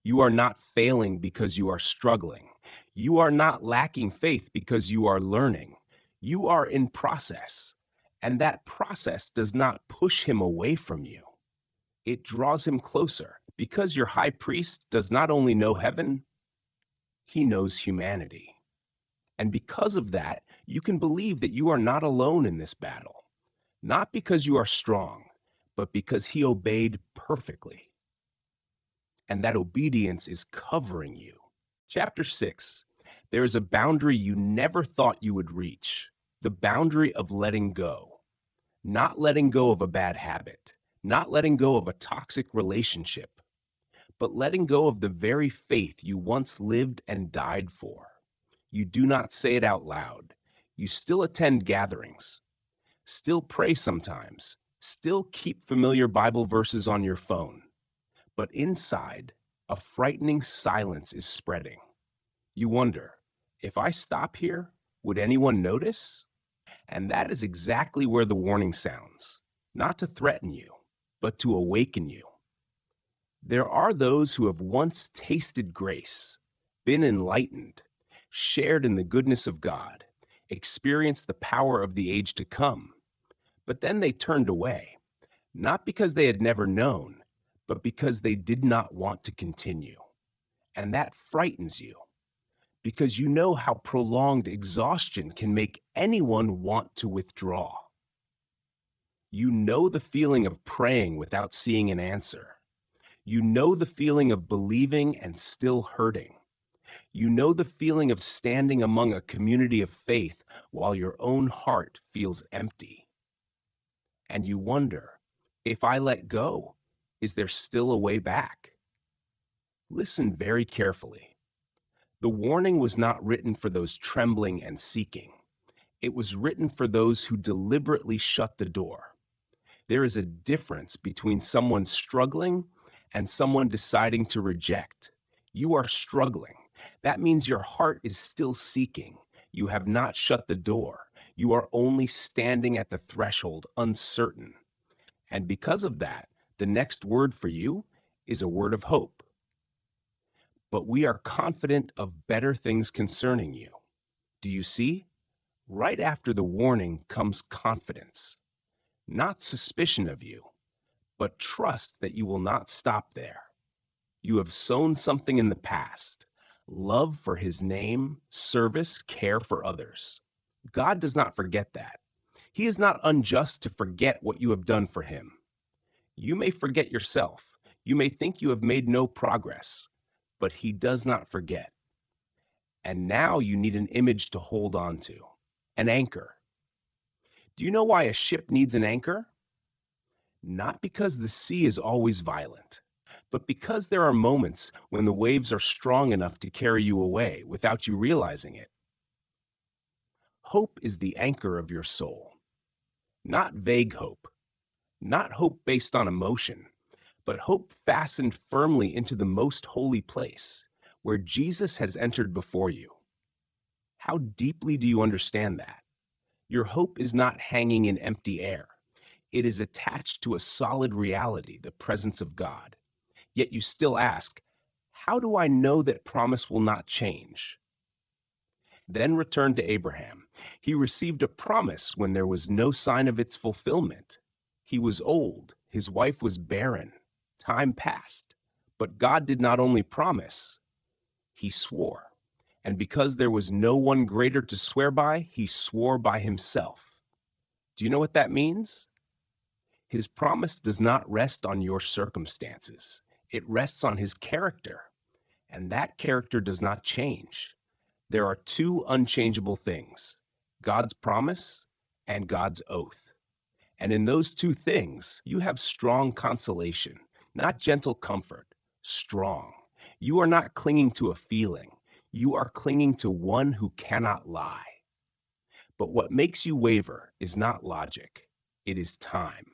You are not failing because you are struggling. You are not lacking faith because you are learning. You are in process, and that process does not push him away from you. It draws him closer because your high priest does not only know heaven, he knows humanity. And because of that, you can believe that you are not alone in this battle, not because you are strong, but because he obeyed perfectly. And that obedience is covering you. Chapter 6. There is a boundary you never thought you would reach, the boundary of letting go. Not letting go of a bad habit, not letting go of a toxic relationship, but letting go of the very faith you once lived and died for. You do not say it out loud. You still attend gatherings, still pray sometimes, still keep familiar Bible verses on your phone. But inside, a frightening silence is spreading. You wonder, if I stop here, would anyone notice? And that is exactly where the warning sounds. not to threaten you, but to awaken you. There are those who have once tasted grace, been enlightened, shared in the goodness of God, experienced the power of the age to come, but then they turned away, not because they had never known, but because they did not want to continue. And that frightens you, because you know how prolonged exhaustion can make anyone want to withdraw. You know the feeling of praying without seeing an answer. You know the feeling of believing and still hurting. You know the feeling of standing among a community of faith while your own heart feels empty. And you wonder, if I let go, is there still a way back? Listen very carefully. The warning was not written for those trembling and seeking. It was written for those who deliberately shut the door. There is a difference between someone struggling and someone deciding to reject. You are struggling. That means your heart is still seeking. You have not shut the door. You are only standing at the threshold, uncertain. And because of that, the next word for you is a word of hope. But we are confident of better things concerning you. Do you see? Right after the warning comes confidence, not suspicion of you, but trust that you will not stop there. You have sown something in the past, love for his name, service, care for others. God does not forget that. He is not unjust to forget what you have done for him. You may forget yourself. You may think you have made no progress, but he does not forget. And now you need an image to hold on to, an anchor. Do you know why a ship needs an anchor? Not because the sea is always violent, but because there are moments when the waves are strong enough to carry you away without you realizing it. Hope is the anchor of your soul. Not vague hope, not hope based on emotion, but hope fastened firmly into the most holy place, where Jesus has entered before you. How deeply do you understand that? Your hope is not hanging in empty air. It is attached to a solid reality, the presence of God. Yet you still ask, how do I know that promise will not change? Then return to Abraham. He received a promise when there was no sign of its fulfillment. He was old, his wife was barren. Time passed, but God did not only promise, he swore. And because there was no one greater to swear by, he swore by himself. Do you know what that means? His promise does not rest on your circumstances. It rests on his character, and that character does not change. There are two unchangeable things: God's promise and God's oath. And in those two things, you have strong consolation, not gentle comfort, strong. You are not clinging to a feeling. You are clinging to one who cannot lie. But what makes you waver is not logic, it is time.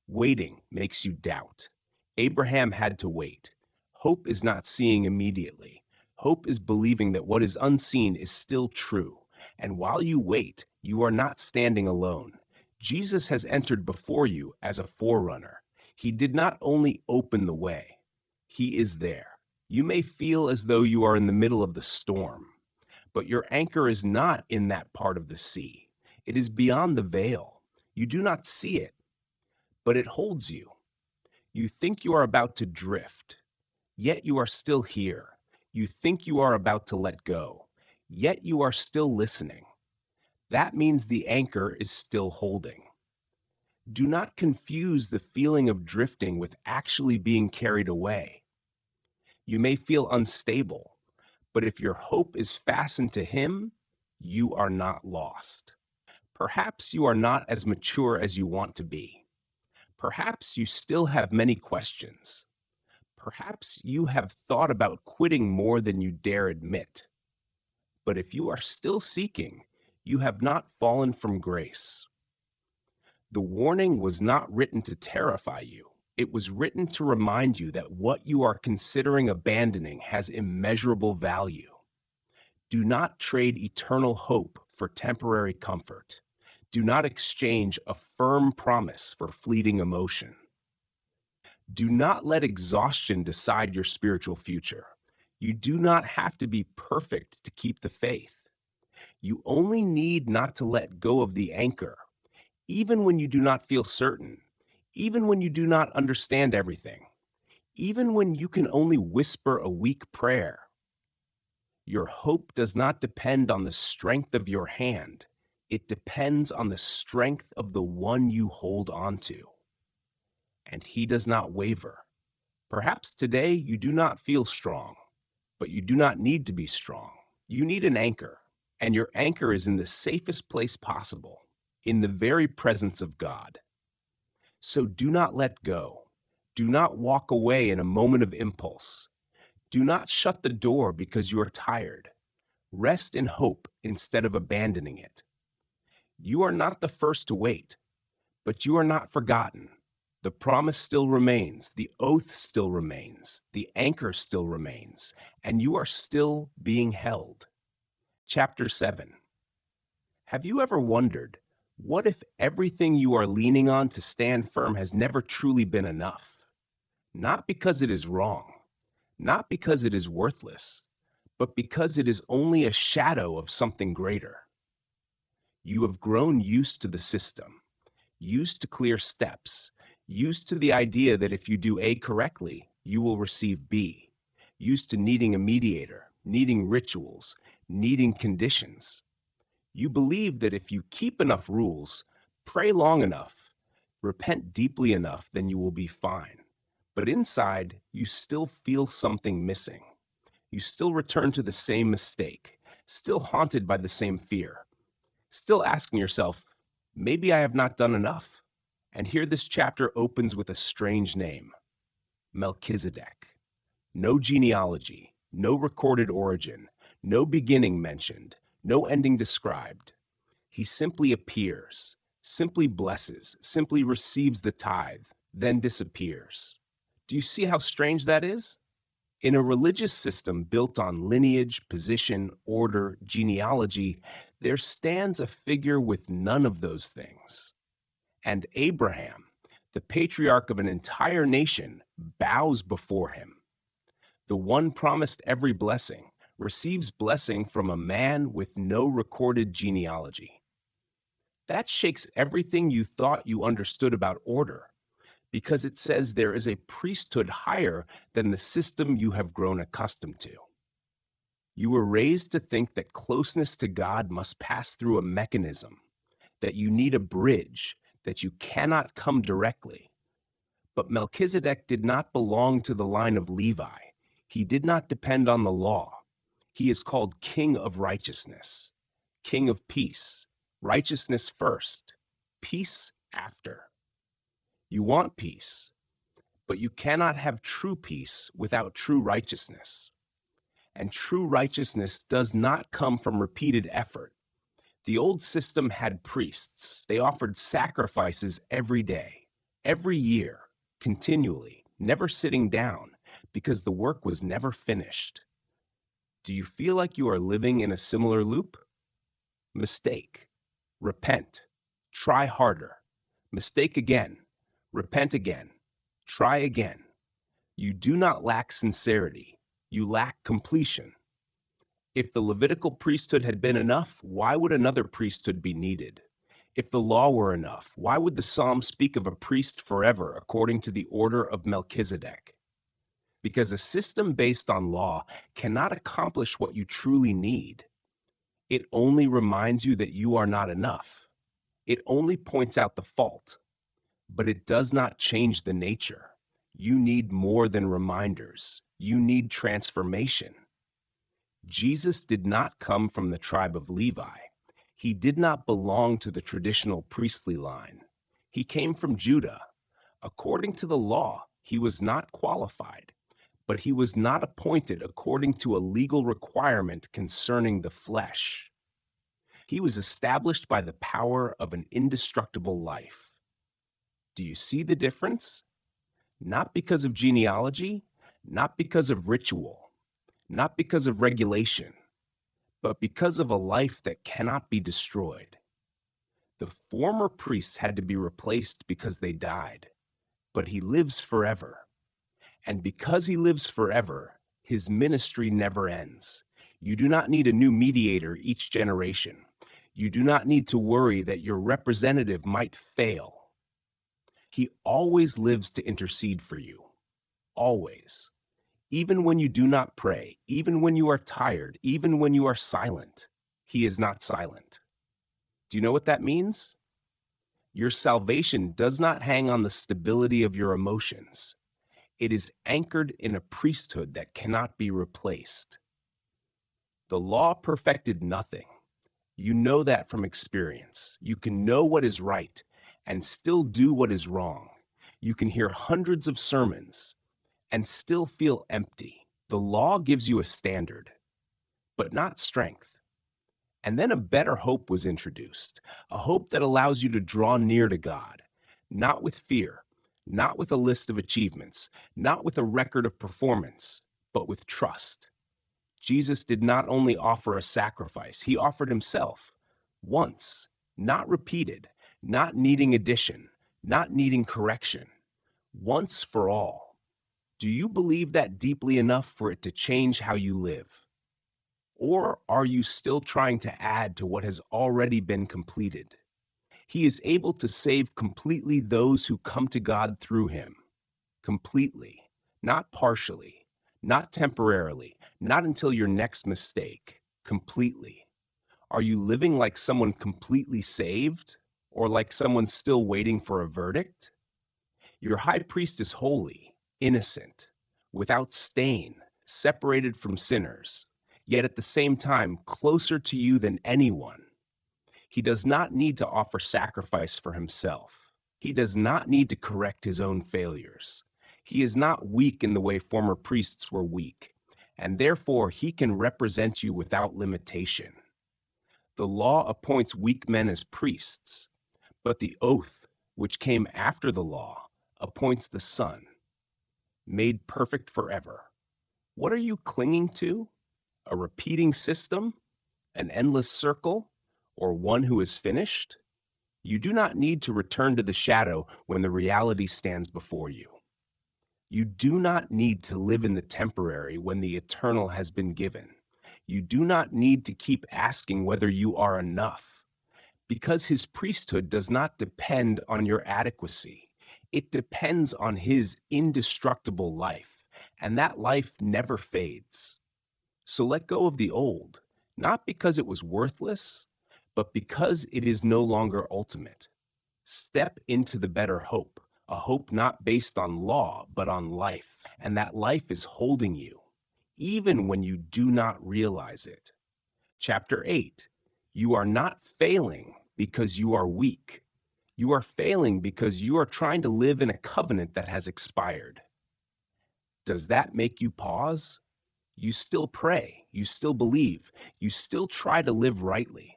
Waiting makes you doubt. Abraham had to wait. Hope is not seeing immediately. Hope is believing that what is unseen is still true. And while you wait, you are not standing alone. Jesus has entered before you as a forerunner. He did not only open the way, he is there. You may feel as though you are in the middle of the storm, but your anchor is not in that part of the sea. It is beyond the veil. You do not see it, but it holds you. You think you are about to drift, yet you are still here. You think you are about to let go, yet you are still listening. That means the anchor is still holding. Do not confuse the feeling of drifting with actually being carried away. You may feel unstable, but if your hope is fastened to him, you are not lost. Perhaps you are not as mature as you want to be. Perhaps you still have many questions. Perhaps you have thought about quitting more than you dare admit. But if you are still seeking, you have not fallen from grace. The warning was not written to terrify you. It was written to remind you that what you are considering abandoning has immeasurable value. Do not trade eternal hope for temporary comfort. Do not exchange a firm promise for fleeting emotion. Do not let exhaustion decide your spiritual future. You do not have to be perfect to keep the faith. You only need not to let go of the anchor, even when you do not feel certain, even when you do not understand everything, even when you can only whisper a weak prayer. Your hope does not depend on the strength of your hand. It depends on the strength of the one you hold on to. And he does not waver. Perhaps today you do not feel strong, but you do not need to be strong. You need an anchor, and your anchor is in the safest place possible, in the very presence of God. So do not let go. Do not walk away in a moment of impulse. Do not shut the door because you are tired. Rest in hope instead of abandoning it. You are not the first to wait, but you are not forgotten. The promise still remains, the oath still remains, the anchor still remains, and you are still being held. Chapter 7. Have you ever wondered, what if everything you are leaning on to stand firm has never truly been enough? Not because it is wrong, not because it is worthless, but because it is only a shadow of something greater. You have grown used to the system, used to clear steps, used to the idea that if you do A correctly, you will receive B, used to needing a mediator, needing rituals, needing conditions. You believe that if you keep enough rules, pray long enough, repent deeply enough, then you will be fine. But inside, you still feel something missing. You still return to the same mistake, still haunted by the same fear, still asking yourself, maybe I have not done enough. And here this chapter opens with a strange name, Melchizedek. No genealogy, no recorded origin, no beginning mentioned, no ending described. He simply appears, simply blesses, simply receives the tithe, then disappears. Do you see how strange that is? In a religious system built on lineage, position, order, genealogy, there stands a figure with none of those things. And Abraham, the patriarch of an entire nation, bows before him. The one promised every blessing receives blessing from a man with no recorded genealogy. That shakes everything you thought you understood about order, because it says there is a priesthood higher than the system you have grown accustomed to. You were raised to think that closeness to God must pass through a mechanism, that you need a bridge, that you cannot come directly. But Melchizedek did not belong to the line of Levi. He did not depend on the law. He is called King of Righteousness, King of Peace, righteousness first, peace after. You want peace, but you cannot have true peace without true righteousness. And true righteousness does not come from repeated effort. The old system had priests. They offered sacrifices every day, every year, continually, never sitting down, because the work was never finished. Do you feel like you are living in a similar loop? Mistake. Repent. Try harder. Mistake again. Repent again. Try again. You do not lack sincerity. You lack completion. If the Levitical priesthood had been enough, why would another priesthood be needed? If the law were enough, why would the psalm speak of a priest forever according to the order of Melchizedek? Because a system based on law cannot accomplish what you truly need. It only reminds you that you are not enough. It only points out the fault, but it does not change the nature. You need more than reminders. You need transformation. Jesus did not come from the tribe of Levi. He did not belong to the traditional priestly line. He came from Judah. According to the law, he was not qualified, but he was not appointed according to a legal requirement concerning the flesh. He was established by the power of an indestructible life. Do you see the difference? Not because of genealogy, not because of ritual, not because of regulation, but because of a life that cannot be destroyed. The former priests had to be replaced because they died, but he lives forever. And because he lives forever, his ministry never ends. You do not need a new mediator each generation. You do not need to worry that your representative might fail. He always lives to intercede for you. Always. Even when you do not pray, even when you are tired, even when you are silent, he is not silent. Do you know what that means? Your salvation does not hang on the stability of your emotions. It is anchored in a priesthood that cannot be replaced. The law perfected nothing. You know that from experience. You can know what is right and still do what is wrong. You can hear hundreds of sermons and still feel empty. The law gives you a standard, but not strength. And then a better hope was introduced, a hope that allows you to draw near to God, not with fear, not with a list of achievements, not with a record of performance, but with trust. Jesus did not only offer a sacrifice, he offered himself once, not repeated, not needing addition, not needing correction, once for all. Do you believe that deeply enough for it to change how you live? Or are you still trying to add to what has already been completed? He is able to save completely those who come to God through him. Completely, not partially, not temporarily, not until your next mistake. Completely. Are you living like someone completely saved or like someone still waiting for a verdict? Your high priest is holy, innocent, without stain, separated from sinners, yet at the same time closer to you than anyone. He does not need to offer sacrifice for himself. He does not need to correct his own failures. He is not weak in the way former priests were weak, and therefore he can represent you without limitation. The law appoints weak men as priests, but the oath, which came after the law, appoints the Son, made perfect forever. What are you clinging to? A repeating system? An endless circle? Or one who is finished? You do not need to return to the shadow when the reality stands before you. You do not need to live in the temporary when the eternal has been given. You do not need to keep asking whether you are enough, because his priesthood does not depend on your adequacy. It depends on his indestructible life, and that life never fades. So let go of the old, not because it was worthless, but because it is no longer ultimate. Step into the better hope, a hope not based on law, but on life, and that life is holding you, even when you do not realize it. Chapter 8, you are not failing because you are weak. You are failing because you are trying to live in a covenant that has expired. Does that make you pause? You still pray, you still believe, you still try to live rightly.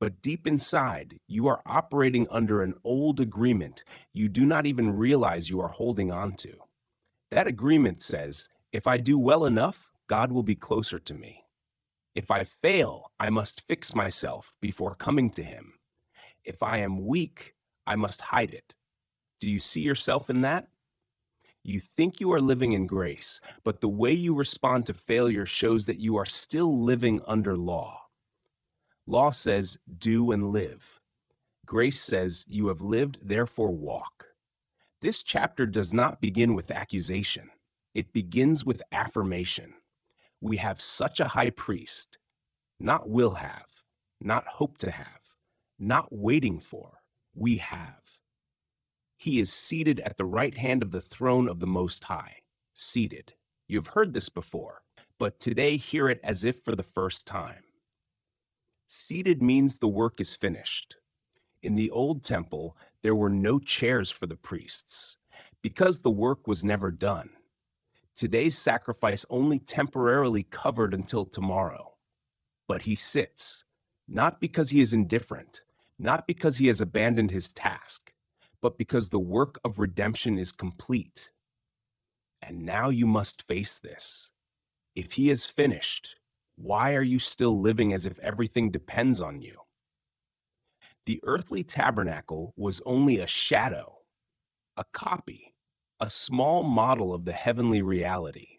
But deep inside, you are operating under an old agreement you do not even realize you are holding on to. That agreement says, if I do well enough, God will be closer to me. If I fail, I must fix myself before coming to him. If I am weak, I must hide it. Do you see yourself in that? You think you are living in grace, but the way you respond to failure shows that you are still living under law. Law says, do and live. Grace says, you have lived, therefore walk. This chapter does not begin with accusation. It begins with affirmation. We have such a high priest, not will have, not hope to have, not waiting for. We have. He is seated at the right hand of the throne of the Most High. Seated. You've heard this before, but today hear it as if for the first time. Seated means the work is finished. In the old temple, there were no chairs for the priests, because the work was never done. Today's sacrifice only temporarily covered until tomorrow. But he sits, not because he is indifferent, not because he has abandoned his task, but because the work of redemption is complete. And now you must face this. If he is finished, why are you still living as if everything depends on you? The earthly tabernacle was only a shadow, a copy, a small model of the heavenly reality.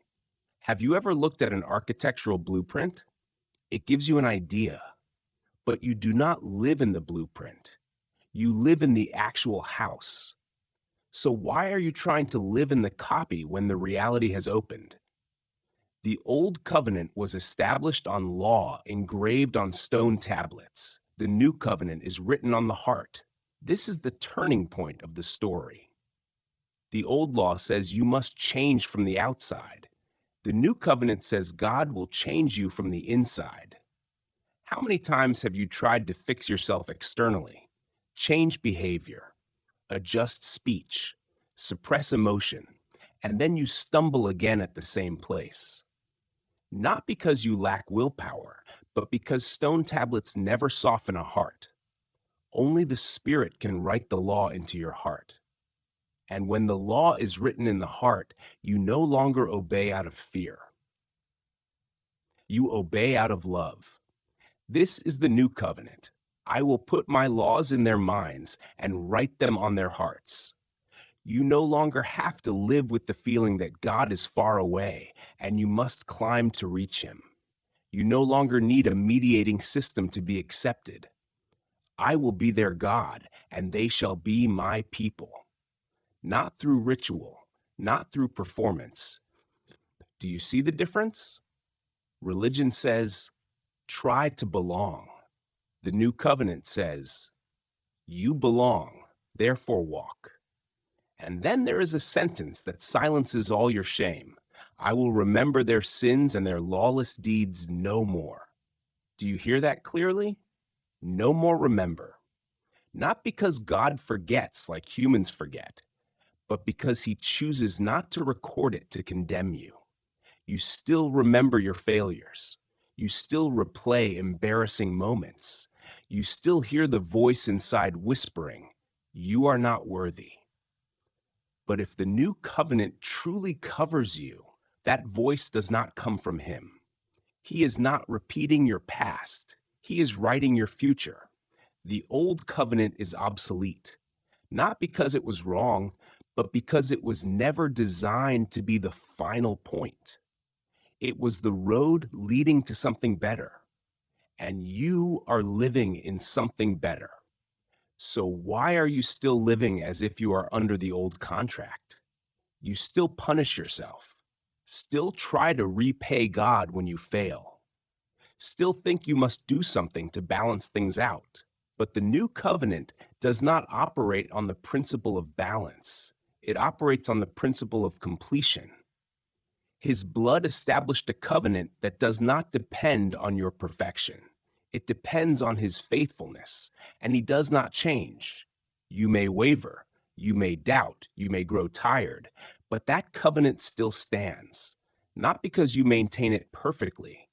Have you ever looked at an architectural blueprint? It gives you an idea, but you do not live in the blueprint. You live in the actual house. So why are you trying to live in the copy when the reality has opened? The old covenant was established on law engraved on stone tablets. The new covenant is written on the heart. This is the turning point of the story. The old law says you must change from the outside. The new covenant says God will change you from the inside. How many times have you tried to fix yourself externally, change behavior, adjust speech, suppress emotion, and then you stumble again at the same place? Not because you lack willpower, but because stone tablets never soften a heart. Only the Spirit can write the law into your heart. And when the law is written in the heart, you no longer obey out of fear. You obey out of love. This is the new covenant. I will put my laws in their minds and write them on their hearts. You no longer have to live with the feeling that God is far away and you must climb to reach him. You no longer need a mediating system to be accepted. I will be their God, and they shall be my people. Not through ritual, not through performance. Do you see the difference? Religion says, try to belong. The new covenant says, you belong, therefore walk. And then there is a sentence that silences all your shame. I will remember their sins and their lawless deeds no more. Do you hear that clearly? No more remember. Not because God forgets like humans forget, but because he chooses not to record it to condemn you. You still remember your failures. You still replay embarrassing moments. You still hear the voice inside whispering, you are not worthy. But if the new covenant truly covers you, that voice does not come from him. He is not repeating your past. He is writing your future. The old covenant is obsolete, not because it was wrong, but because it was never designed to be the final point. It was the road leading to something better, and you are living in something better. So why are you still living as if you are under the old contract? You still punish yourself, still try to repay God when you fail, still think you must do something to balance things out. But the new covenant does not operate on the principle of balance. It operates on the principle of completion. His blood established a covenant that does not depend on your perfection. It depends on his faithfulness, and he does not change. You may waver, you may doubt, you may grow tired, but that covenant still stands, not because you maintain it perfectly,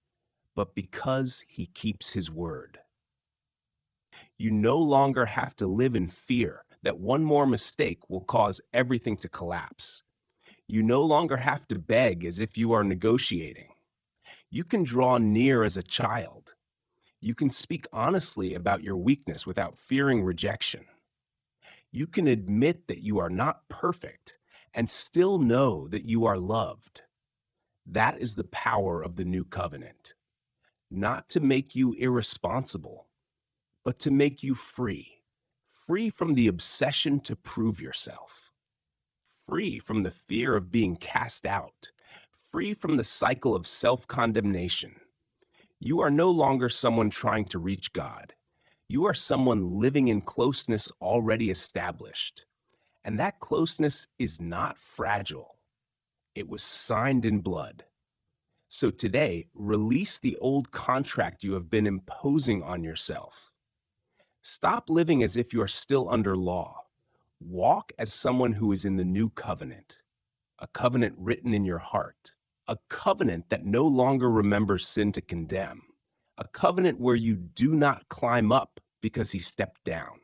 but because he keeps his word. You no longer have to live in fear that one more mistake will cause everything to collapse. You no longer have to beg as if you are negotiating. You can draw near as a child. You can speak honestly about your weakness without fearing rejection. You can admit that you are not perfect and still know that you are loved. That is the power of the new covenant. Not to make you irresponsible, but to make you free. Free from the obsession to prove yourself. Free from the fear of being cast out. Free from the cycle of self-condemnation. You are no longer someone trying to reach God. You are someone living in closeness already established. And that closeness is not fragile. It was signed in blood. So today, release the old contract you have been imposing on yourself. Stop living as if you are still under law. Walk as someone who is in the new covenant, a covenant written in your heart, a covenant that no longer remembers sin to condemn, a covenant where you do not climb up because he stepped down.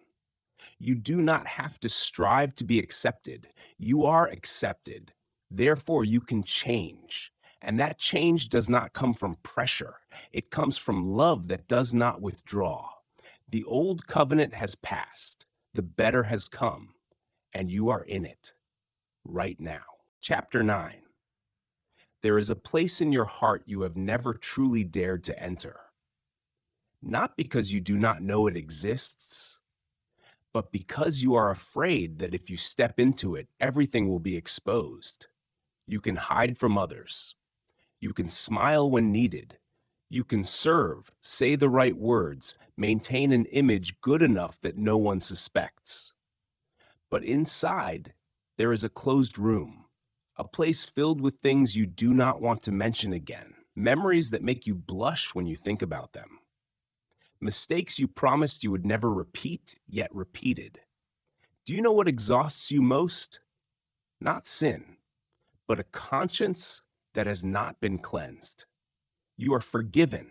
You do not have to strive to be accepted. You are accepted. Therefore, you can change. And that change does not come from pressure. It comes from love that does not withdraw. The old covenant has passed, the better has come, and you are in it right now. Chapter 9. There is a place in your heart you have never truly dared to enter. Not because you do not know it exists, but because you are afraid that if you step into it, everything will be exposed. You can hide from others. You can smile when needed. You can serve, say the right words, maintain an image good enough that no one suspects. But inside, there is a closed room, a place filled with things you do not want to mention again, memories that make you blush when you think about them, mistakes you promised you would never repeat, yet repeated. Do you know what exhausts you most? Not sin, but a conscience that has not been cleansed. You are forgiven.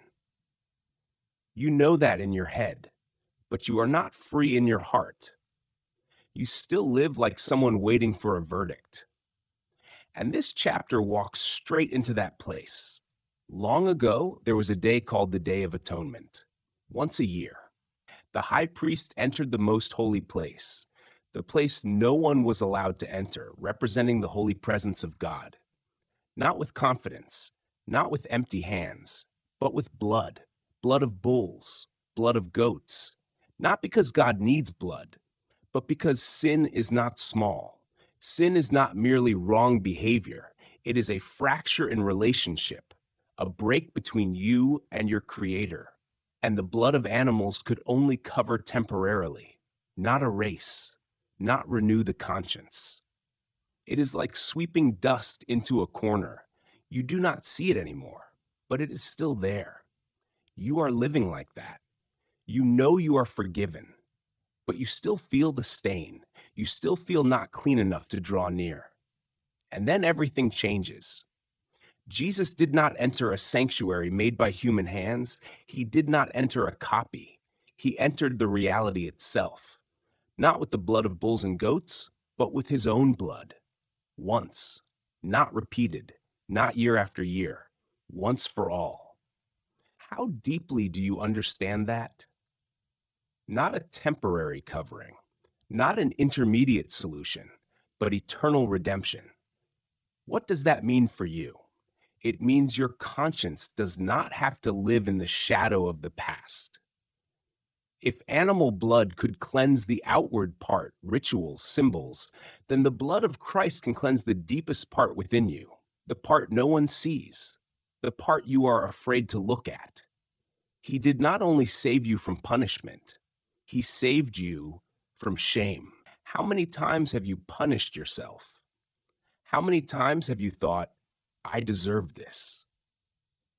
You know that in your head, but you are not free in your heart. You still live like someone waiting for a verdict. And this chapter walks straight into that place. Long ago, there was a day called the Day of Atonement. Once a year, the high priest entered the most holy place, the place no one was allowed to enter, representing the holy presence of God. Not with confidence, not with empty hands, but with blood, blood of bulls, blood of goats. Not because God needs blood, but because sin is not small. Sin is not merely wrong behavior. It is a fracture in relationship, a break between you and your Creator. And the blood of animals could only cover temporarily, not erase, not renew the conscience. It is like sweeping dust into a corner. You do not see it anymore, but it is still there. You are living like that. You know you are forgiven, but you still feel the stain. You still feel not clean enough to draw near. And then everything changes. Jesus did not enter a sanctuary made by human hands. He did not enter a copy. He entered the reality itself, not with the blood of bulls and goats, but with his own blood. Once, not repeated, not year after year, once for all. How deeply do you understand that? Not a temporary covering, not an intermediate solution, but eternal redemption. What does that mean for you? It means your conscience does not have to live in the shadow of the past. If animal blood could cleanse the outward part, rituals, symbols, then the blood of Christ can cleanse the deepest part within you, the part no one sees, the part you are afraid to look at. He did not only save you from punishment, he saved you from shame. How many times have you punished yourself? How many times have you thought, I deserve this?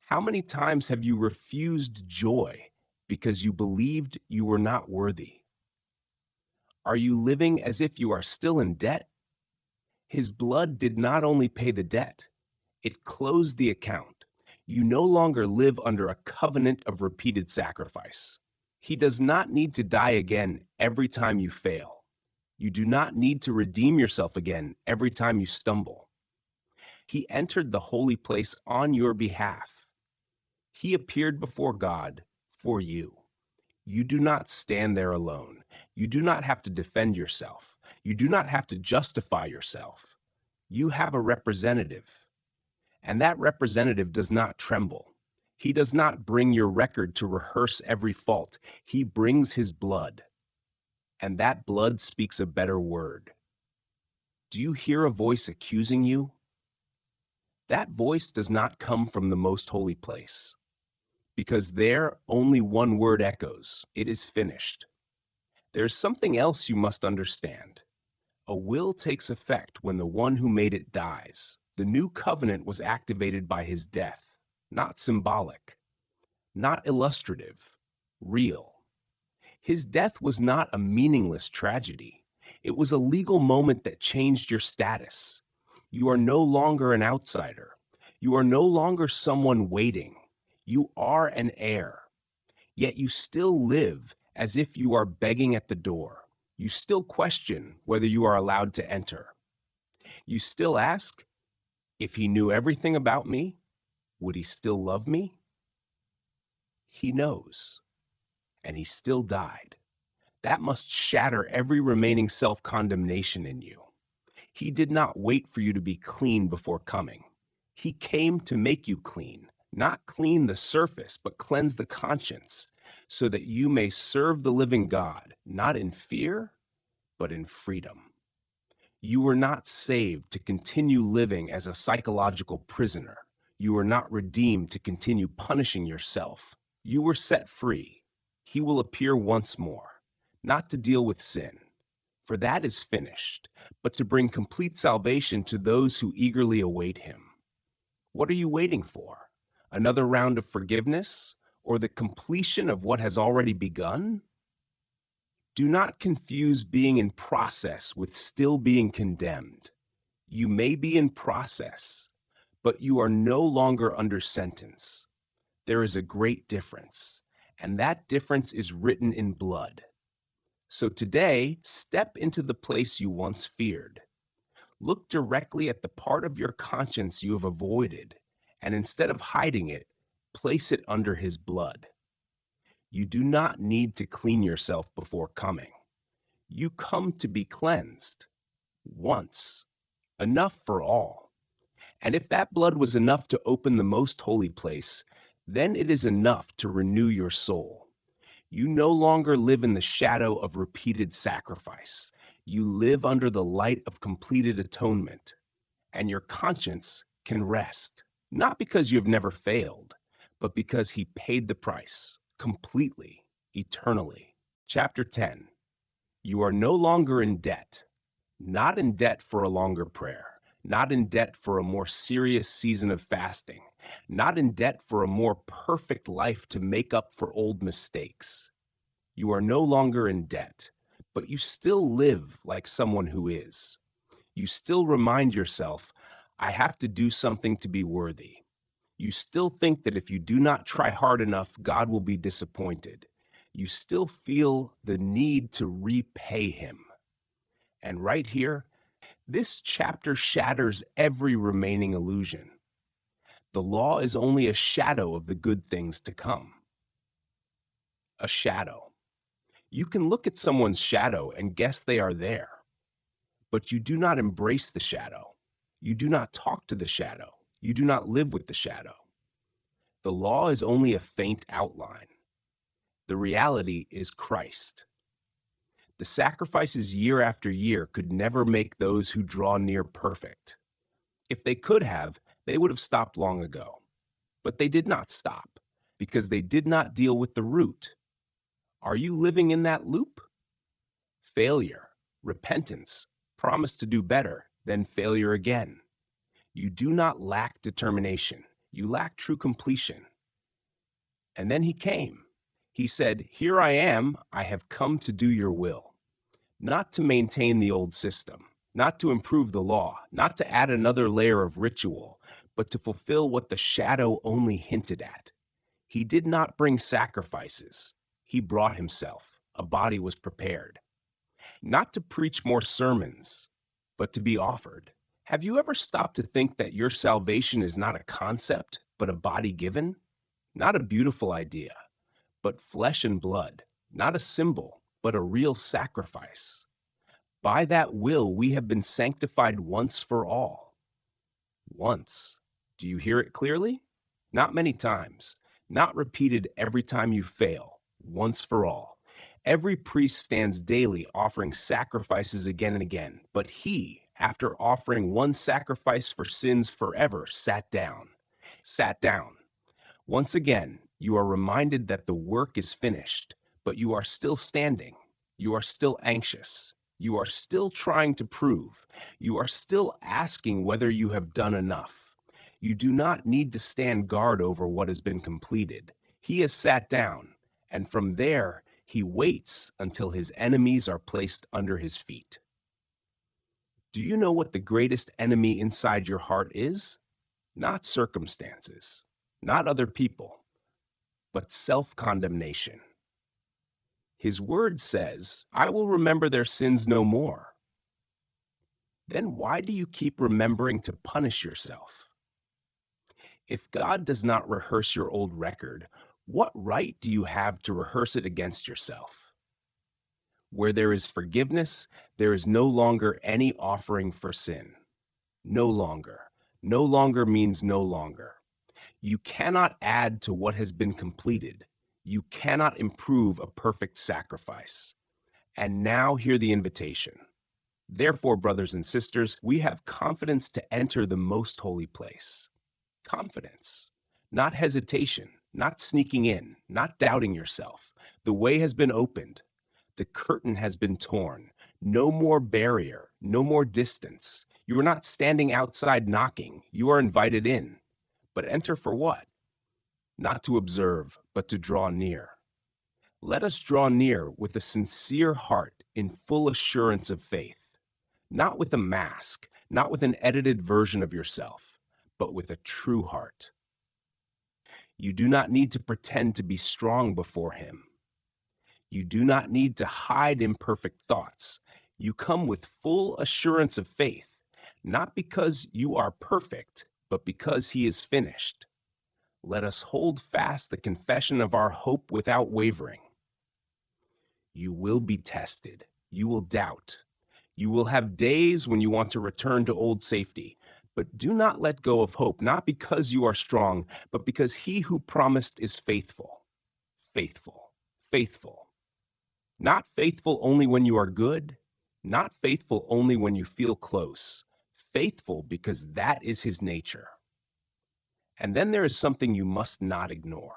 How many times have you refused joy because you believed you were not worthy? Are you living as if you are still in debt? His blood did not only pay the debt, it closed the account. You no longer live under a covenant of repeated sacrifice. He does not need to die again every time you fail. You do not need to redeem yourself again every time you stumble. He entered the holy place on your behalf. He appeared before God for you. You do not stand there alone. You do not have to defend yourself. You do not have to justify yourself. You have a representative, and that representative does not tremble. He does not bring your record to rehearse every fault. He brings his blood, and that blood speaks a better word. Do you hear a voice accusing you? That voice does not come from the most holy place, because there only one word echoes. It is finished. There's something else you must understand. A will takes effect when the one who made it dies. The new covenant was activated by his death, not symbolic, not illustrative, real. His death was not a meaningless tragedy. It was a legal moment that changed your status. You are no longer an outsider. You are no longer someone waiting. You are an heir. Yet you still live as if you are begging at the door. You still question whether you are allowed to enter. You still ask, if he knew everything about me, would he still love me? He knows. and he still died. That must shatter every remaining self-condemnation in you. He did not wait for you to be clean before coming. He came to make you clean, not clean the surface, but cleanse the conscience, so that you may serve the living God, not in fear, but in freedom. You were not saved to continue living as a psychological prisoner. You were not redeemed to continue punishing yourself. You were set free. He will appear once more, not to deal with sin, for that is finished, but to bring complete salvation to those who eagerly await him. What are you waiting for? Another round of forgiveness or the completion of what has already begun? Do not confuse being in process with still being condemned. You may be in process, but you are no longer under sentence. There is a great difference, and that difference is written in blood. So today, step into the place you once feared. Look directly at the part of your conscience you have avoided, and instead of hiding it, place it under his blood. You do not need to clean yourself before coming. You come to be cleansed once, enough for all. And if that blood was enough to open the most holy place, then it is enough to renew your soul. You no longer live in the shadow of repeated sacrifice. You live under the light of completed atonement, and your conscience can rest, not because you have never failed, but because he paid the price completely, eternally. Chapter 10. You are no longer in debt, not in debt for a longer prayer, not in debt for a more serious season of fasting, not in debt for a more perfect life to make up for old mistakes. You are no longer in debt, but you still live like someone who is. You still remind yourself, I have to do something to be worthy. You still think that if you do not try hard enough, God will be disappointed. You still feel the need to repay him. And right here, this chapter shatters every remaining illusion. The law is only a shadow of the good things to come. A shadow. You can look at someone's shadow and guess they are there, but you do not embrace the shadow. You do not talk to the shadow. You do not live with the shadow. The law is only a faint outline. The reality is Christ. The sacrifices year after year could never make those who draw near perfect. If they could have, they would have stopped long ago. But they did not stop because they did not deal with the root. Are you living in that loop? Failure, repentance, promise to do better, then failure again. You do not lack determination. You lack true completion. And then he came. He said, "Here I am. I have come to do your will." Not to maintain the old system, not to improve the law, not to add another layer of ritual, but to fulfill what the shadow only hinted at. He did not bring sacrifices. He brought himself. A body was prepared. Not to preach more sermons, but to be offered. Have you ever stopped to think that your salvation is not a concept, but a body given? Not a beautiful idea, but flesh and blood. Not a symbol, but a real sacrifice. By that will, we have been sanctified once for all. Once. Do you hear it clearly? Not many times. Not repeated every time you fail. Once for all. Every priest stands daily offering sacrifices again and again, but he, after offering one sacrifice for sins forever, sat down. Sat down. Once again, you are reminded that the work is finished, but you are still standing. You are still anxious. You are still trying to prove. You are still asking whether you have done enough. You do not need to stand guard over what has been completed. He has sat down, and from there, he waits until his enemies are placed under his feet. Do you know what the greatest enemy inside your heart is? Not circumstances, not other people, but self-condemnation. His word says, I will remember their sins no more. Then why do you keep remembering to punish yourself? If God does not rehearse your old record, What right do you have to rehearse it against yourself? Where there is forgiveness, there is no longer any offering for sin. No longer. No longer means no longer. You cannot add to what has been completed. You cannot improve a perfect sacrifice. And now hear the invitation. Therefore, brothers and sisters, we have confidence to enter the most holy place. Confidence, not hesitation, not sneaking in, not doubting yourself. The way has been opened. The curtain has been torn. No more barrier, no more distance. You are not standing outside knocking. You are invited in. But enter for what? Not to observe, but to draw near. Let us draw near with a sincere heart in full assurance of faith, not with a mask, not with an edited version of yourself, but with a true heart. You do not need to pretend to be strong before Him. You do not need to hide imperfect thoughts. You come with full assurance of faith, not because you are perfect, but because He is finished. Let us hold fast the confession of our hope without wavering. You will be tested. You will doubt. You will have days when you want to return to old safety. But do not let go of hope, not because you are strong, but because He who promised is faithful. Faithful. Faithful. Not faithful only when you are good, not faithful only when you feel close. Faithful because that is His nature. And then there is something you must not ignore.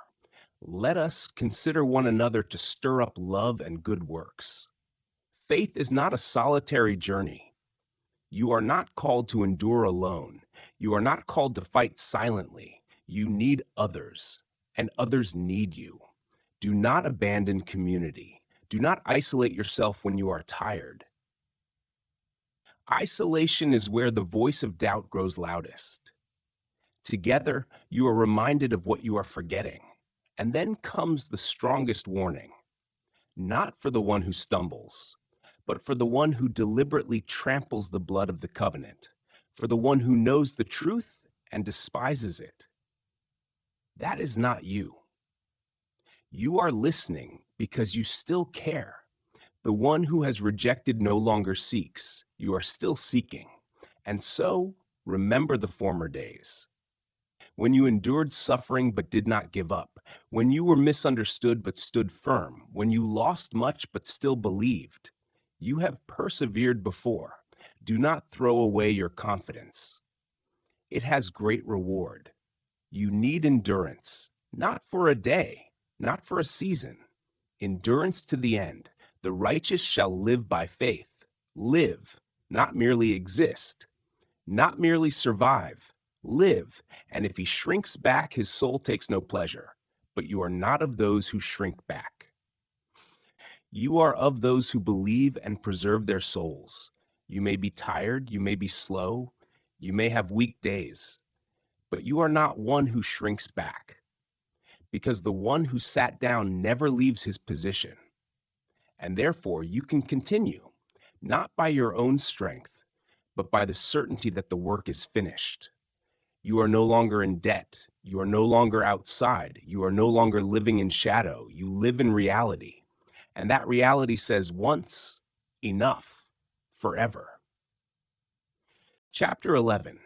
Let us consider one another to stir up love and good works. Faith is not a solitary journey. You are not called to endure alone. You are not called to fight silently. You need others, and others need you. Do not abandon community. Do not isolate yourself when you are tired. Isolation is where the voice of doubt grows loudest. Together, you are reminded of what you are forgetting. And then comes the strongest warning, not for the one who stumbles, but for the one who deliberately tramples the blood of the covenant, for the one who knows the truth and despises it. That is not you. You are listening because you still care. The one who has rejected no longer seeks. You are still seeking. And so, remember the former days. When you endured suffering but did not give up, when you were misunderstood but stood firm, when you lost much but still believed. You have persevered before. Do not throw away your confidence. It has great reward. You need endurance, not for a day, not for a season. Endurance to the end. The righteous shall live by faith. Live, not merely exist, not merely survive. Live, and if he shrinks back, his soul takes no pleasure. But you are not of those who shrink back. You are of those who believe and preserve their souls. You may be tired, you may be slow, you may have weak days, but you are not one who shrinks back, because the one who sat down never leaves his position. And therefore you can continue, not by your own strength, but by the certainty that the work is finished. You are no longer in debt. You are no longer outside. You are no longer living in shadow. You live in reality. And that reality says once, enough, forever. Chapter 11.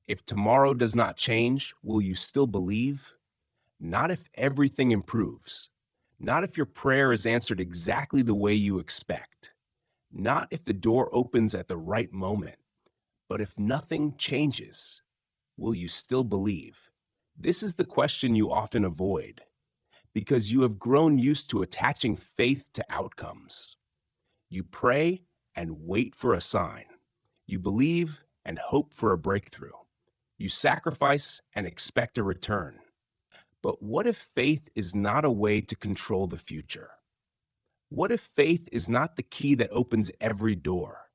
If tomorrow does not change, will you still believe? Not if everything improves. Not if your prayer is answered exactly the way you expect. Not if the door opens at the right moment. But if nothing changes, will you still believe? This is the question you often avoid because you have grown used to attaching faith to outcomes. You pray and wait for a sign. You believe and hope for a breakthrough. You sacrifice and expect a return. But what if faith is not a way to control the future? What if faith is not the key that opens every door?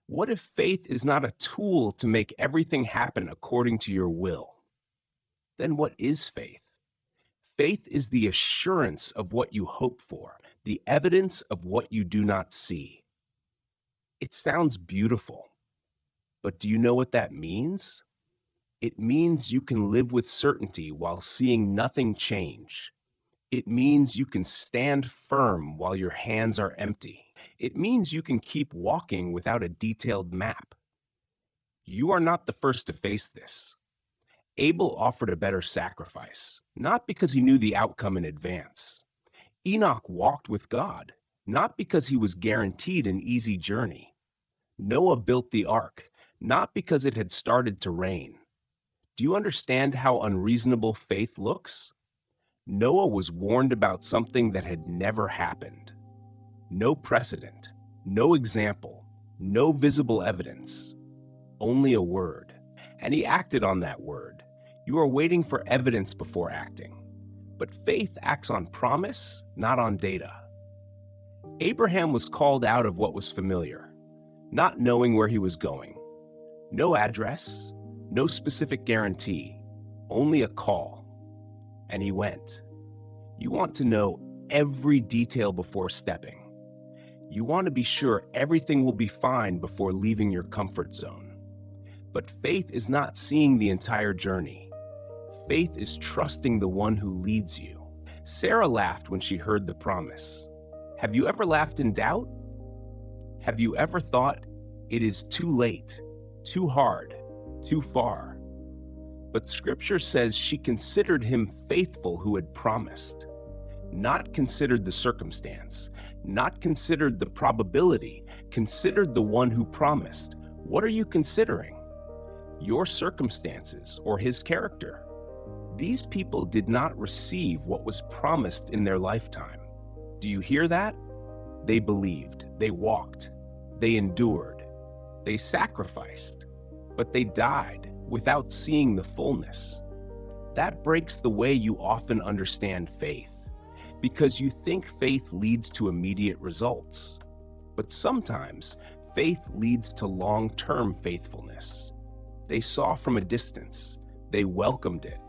What if faith is not a tool to make everything happen according to your will? Then what is faith? Faith is the assurance of what you hope for, the evidence of what you do not see. It sounds beautiful, but do you know what that means? It means you can live with certainty while seeing nothing change. It means you can stand firm while your hands are empty. It means you can keep walking without a detailed map. You are not the first to face this. Abel offered a better sacrifice, not because he knew the outcome in advance. Enoch walked with God, not because he was guaranteed an easy journey. Noah built the ark, not because it had started to rain. Do you understand how unreasonable faith looks? Noah was warned about something that had never happened. No precedent, no example, no visible evidence, only a word. And he acted on that word. You are waiting for evidence before acting. But faith acts on promise, not on data. Abraham was called out of what was familiar, not knowing where he was going. No address, no specific guarantee, only a call. And he went. You want to know every detail before stepping. You want to be sure everything will be fine before leaving your comfort zone. But faith is not seeing the entire journey. Faith is trusting the one who leads you. Sarah laughed when she heard the promise. Have you ever laughed in doubt? Have you ever thought, it is too late, too hard, too far? But Scripture says she considered him faithful who had promised. Not considered the circumstance, not considered the probability, considered the one who promised. What are you considering? Your circumstances or his character? These people did not receive what was promised in their lifetime. Do you hear that? They believed, they walked, they endured, they sacrificed, but they died without seeing the fullness. That breaks the way you often understand faith, because you think faith leads to immediate results. But sometimes faith leads to long-term faithfulness. They saw from a distance, they welcomed it,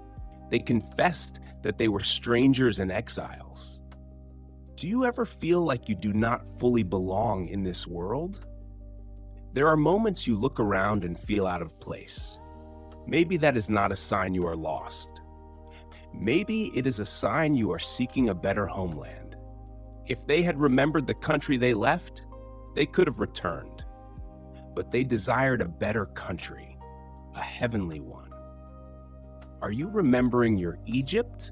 they confessed that they were strangers and exiles. Do you ever feel like you do not fully belong in this world? There are moments you look around and feel out of place. Maybe that is not a sign you are lost. Maybe it is a sign you are seeking a better homeland. If they had remembered the country they left, they could have returned. But they desired a better country, a heavenly one. Are you remembering your Egypt?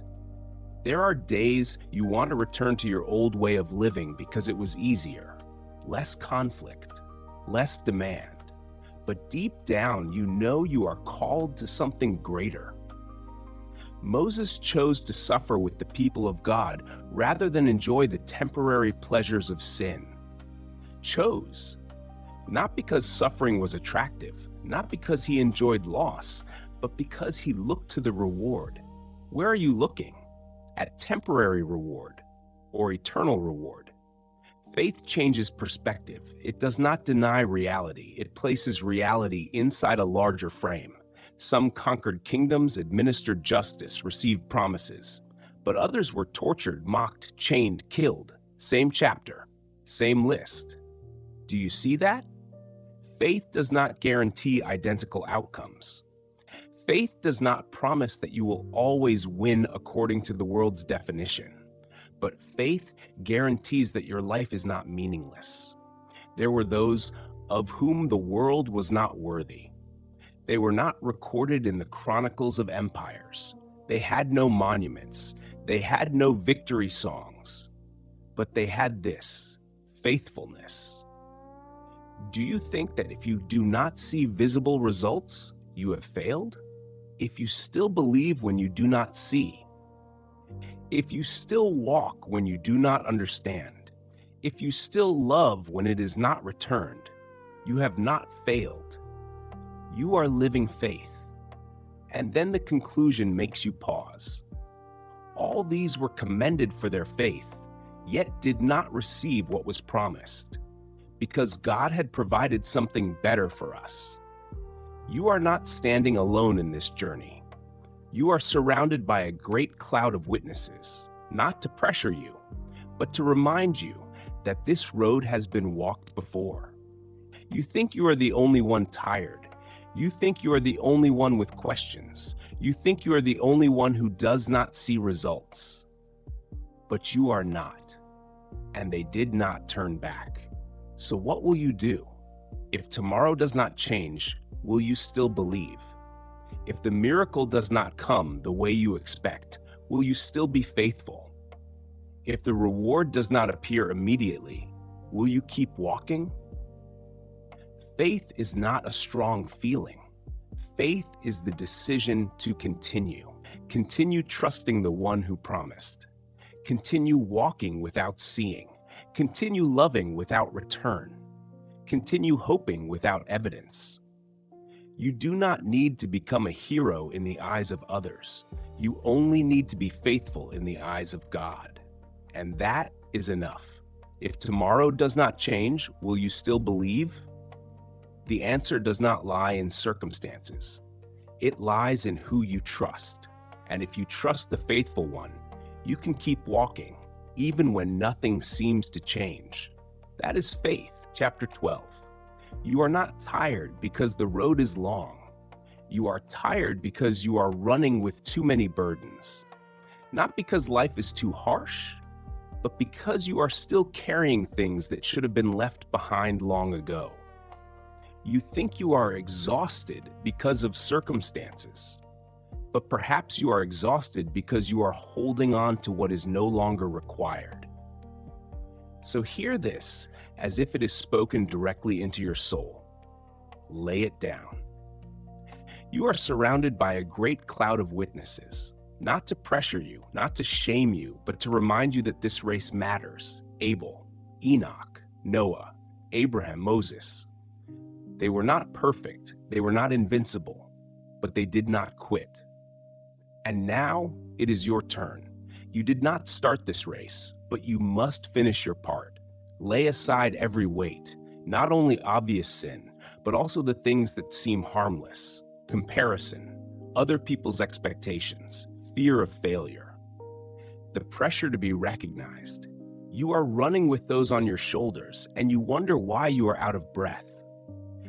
There are days you want to return to your old way of living because it was easier, less conflict, less demand. But deep down, you know you are called to something greater. Moses chose to suffer with the people of God rather than enjoy the temporary pleasures of sin. Chose, not because suffering was attractive, not because he enjoyed loss, but because he looked to the reward. Where are you looking? At temporary reward or eternal reward? Faith changes perspective. It does not deny reality. It places reality inside a larger frame. Some conquered kingdoms, administered justice, received promises, but others were tortured, mocked, chained, killed. Same chapter, same list. Do you see that? Faith does not guarantee identical outcomes. Faith does not promise that you will always win according to the world's definition, but faith guarantees that your life is not meaningless. There were those of whom the world was not worthy. They were not recorded in the chronicles of empires. They had no monuments. They had no victory songs. But they had this, faithfulness. Do you think that if you do not see visible results, you have failed? If you still believe when you do not see, if you still walk when you do not understand, if you still love when it is not returned, you have not failed. You are living faith. And then the conclusion makes you pause. All these were commended for their faith, yet did not receive what was promised, because God had provided something better for us. You are not standing alone in this journey. You are surrounded by a great cloud of witnesses, not to pressure you, but to remind you that this road has been walked before. You think you are the only one tired. You think you are the only one with questions. You think you are the only one who does not see results. but you are not. And they did not turn back. So what will you do? If tomorrow does not change, will you still believe? If the miracle does not come the way you expect, will you still be faithful? If the reward does not appear immediately, will you keep walking? Faith is not a strong feeling. Faith is the decision to continue. Continue trusting the one who promised. Continue walking without seeing. Continue loving without return. Continue hoping without evidence. You do not need to become a hero in the eyes of others. You only need to be faithful in the eyes of God. And that is enough. If tomorrow does not change, will you still believe? The answer does not lie in circumstances. It lies in who you trust. And if you trust the faithful one, you can keep walking, even when nothing seems to change. That is faith. Chapter 12. You are not tired because the road is long. You are tired because you are running with too many burdens. Not because life is too harsh, but because you are still carrying things that should have been left behind long ago. You think you are exhausted because of circumstances, but perhaps you are exhausted because you are holding on to what is no longer required. So hear this as if it is spoken directly into your soul. Lay it down. You are surrounded by a great cloud of witnesses, not to pressure you, not to shame you, but to remind you that this race matters. Abel, Enoch, Noah, Abraham, Moses. They were not perfect, they were not invincible, but they did not quit. And now it is your turn. You did not start this race, but you must finish your part. Lay aside every weight, not only obvious sin, but also the things that seem harmless. Comparison, other people's expectations, fear of failure, the pressure to be recognized. You are running with those on your shoulders, and you wonder why you are out of breath.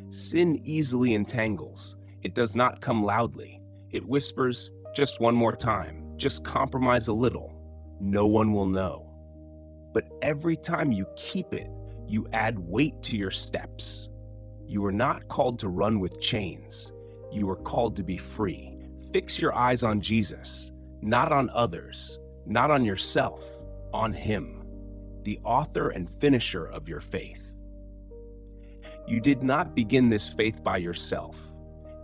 Sin easily entangles. It does not come loudly. It whispers, just one more time, just compromise a little. No one will know. But every time you keep it, you add weight to your steps. You are not called to run with chains. You are called to be free. Fix your eyes on Jesus, not on others, not on yourself, on Him, the author and finisher of your faith. You did not begin this faith by yourself,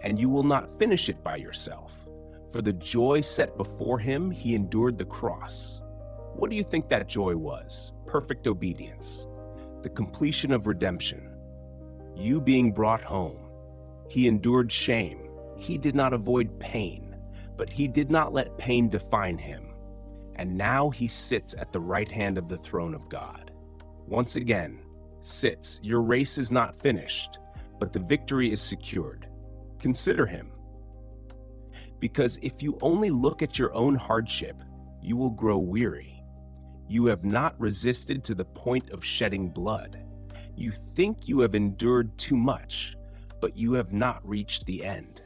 and you will not finish it by yourself. For the joy set before Him, He endured the cross. What do you think that joy was? Perfect obedience, the completion of redemption, you being brought home. He endured shame. He did not avoid pain, but He did not let pain define Him. And now He sits at the right hand of the throne of God. Once again, sits. Your race is not finished, but the victory is secured. Consider Him. Because if you only look at your own hardship, you will grow weary. You have not resisted to the point of shedding blood. You think you have endured too much, but you have not reached the end.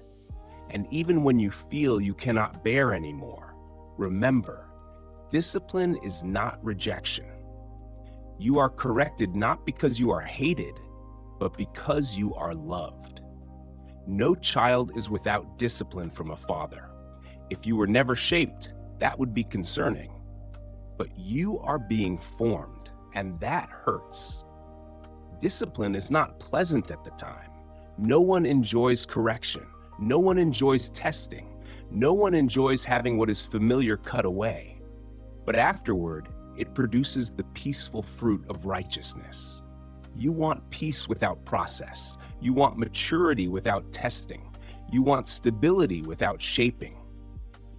And even when you feel you cannot bear anymore, remember, discipline is not rejection. You are corrected not because you are hated, but because you are loved. No child is without discipline from a father. If you were never shaped, that would be concerning. But you are being formed, and that hurts. Discipline is not pleasant at the time. No one enjoys correction. No one enjoys testing. No one enjoys having what is familiar cut away. But afterward, it produces the peaceful fruit of righteousness. You want peace without process. You want maturity without testing. You want stability without shaping.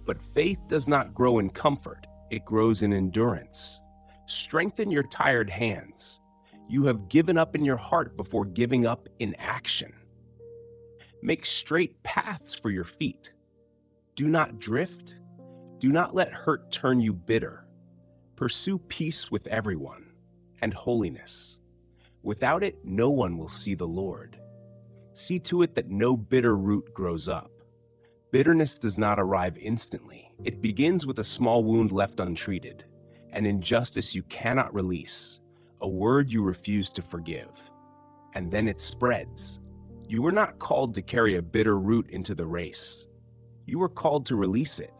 But faith does not grow in comfort. It grows in endurance. Strengthen your tired hands. You have given up in your heart before giving up in action. Make straight paths for your feet. Do not drift. Do not let hurt turn you bitter. Pursue peace with everyone and holiness. Without it, no one will see the Lord. See to it that no bitter root grows up. Bitterness does not arrive instantly. It begins with a small wound left untreated. an injustice you cannot release, a word you refuse to forgive. And then it spreads. You were not called to carry a bitter root into the race. You were called to release it.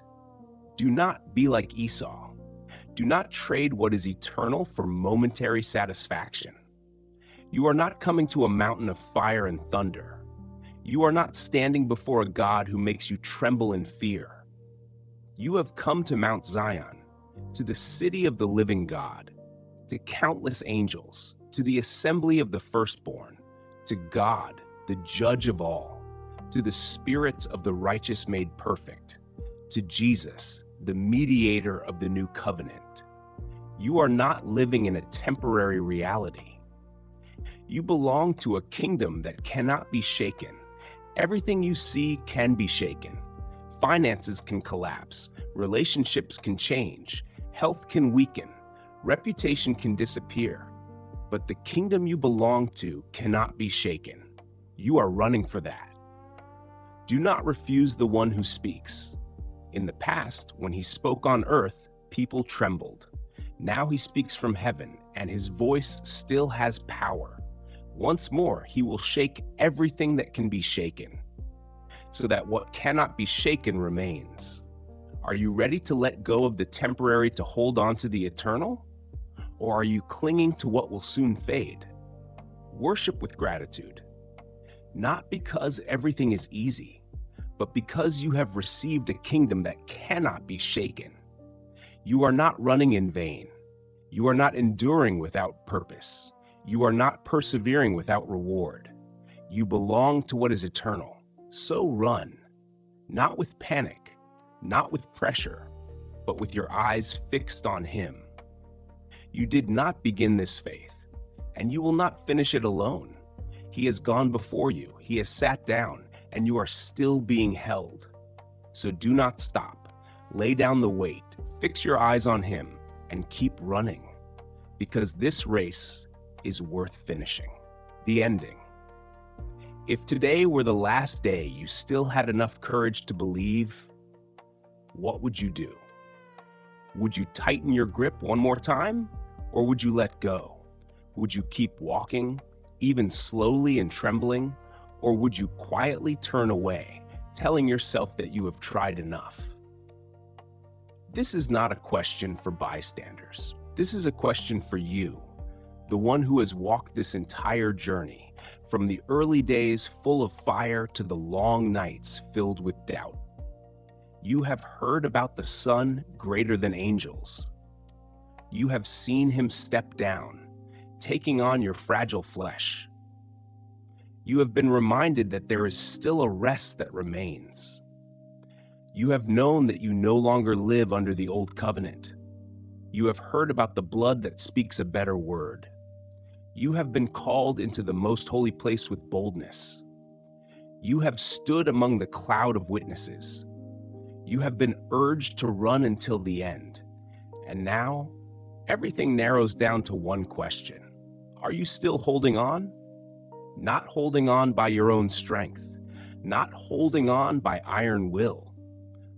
Do not be like Esau. Do not trade what is eternal for momentary satisfaction. You are not coming to a mountain of fire and thunder. You are not standing before a God who makes you tremble in fear. You have come to Mount Zion, to the city of the living God, to countless angels, to the assembly of the firstborn, to God, the judge of all, to the spirits of the righteous made perfect, to Jesus, the mediator of the new covenant. You are not living in a temporary reality. You belong to a kingdom that cannot be shaken. Everything you see can be shaken. Finances can collapse, relationships can change, health can weaken, reputation can disappear. But the kingdom you belong to cannot be shaken. You are running for that. Do not refuse the one who speaks. In the past, when he spoke on earth, people trembled. Now he speaks from heaven, and his voice still has power. Once more, he will shake everything that can be shaken, so that what cannot be shaken remains. Are you ready to let go of the temporary to hold on to the eternal? Or are you clinging to what will soon fade? Worship with gratitude, not because everything is easy, but because you have received a kingdom that cannot be shaken. You are not running in vain. You are not enduring without purpose. You are not persevering without reward. You belong to what is eternal. So run, not with panic, not with pressure, but with your eyes fixed on Him. You did not begin this faith, and you will not finish it alone. He has gone before you. He has sat down, and you are still being held. So do not stop. Lay down the weight, fix your eyes on Him, and keep running, because this race is worth finishing. The ending. If today were the last day you still had enough courage to believe, what would you do? Would you tighten your grip one more time, or would you let go? Would you keep walking, even slowly and trembling, or would you quietly turn away, telling yourself that you have tried enough? This is not a question for bystanders. This is a question for you, the one who has walked this entire journey, from the early days full of fire to the long nights filled with doubt. You have heard about the Son greater than angels. You have seen Him step down, taking on your fragile flesh. You have been reminded that there is still a rest that remains. You have known that you no longer live under the old covenant. You have heard about the blood that speaks a better word. You have been called into the most holy place with boldness. You have stood among the cloud of witnesses. You have been urged to run until the end. And now, everything narrows down to one question. Are you still holding on? Not holding on by your own strength, not holding on by iron will,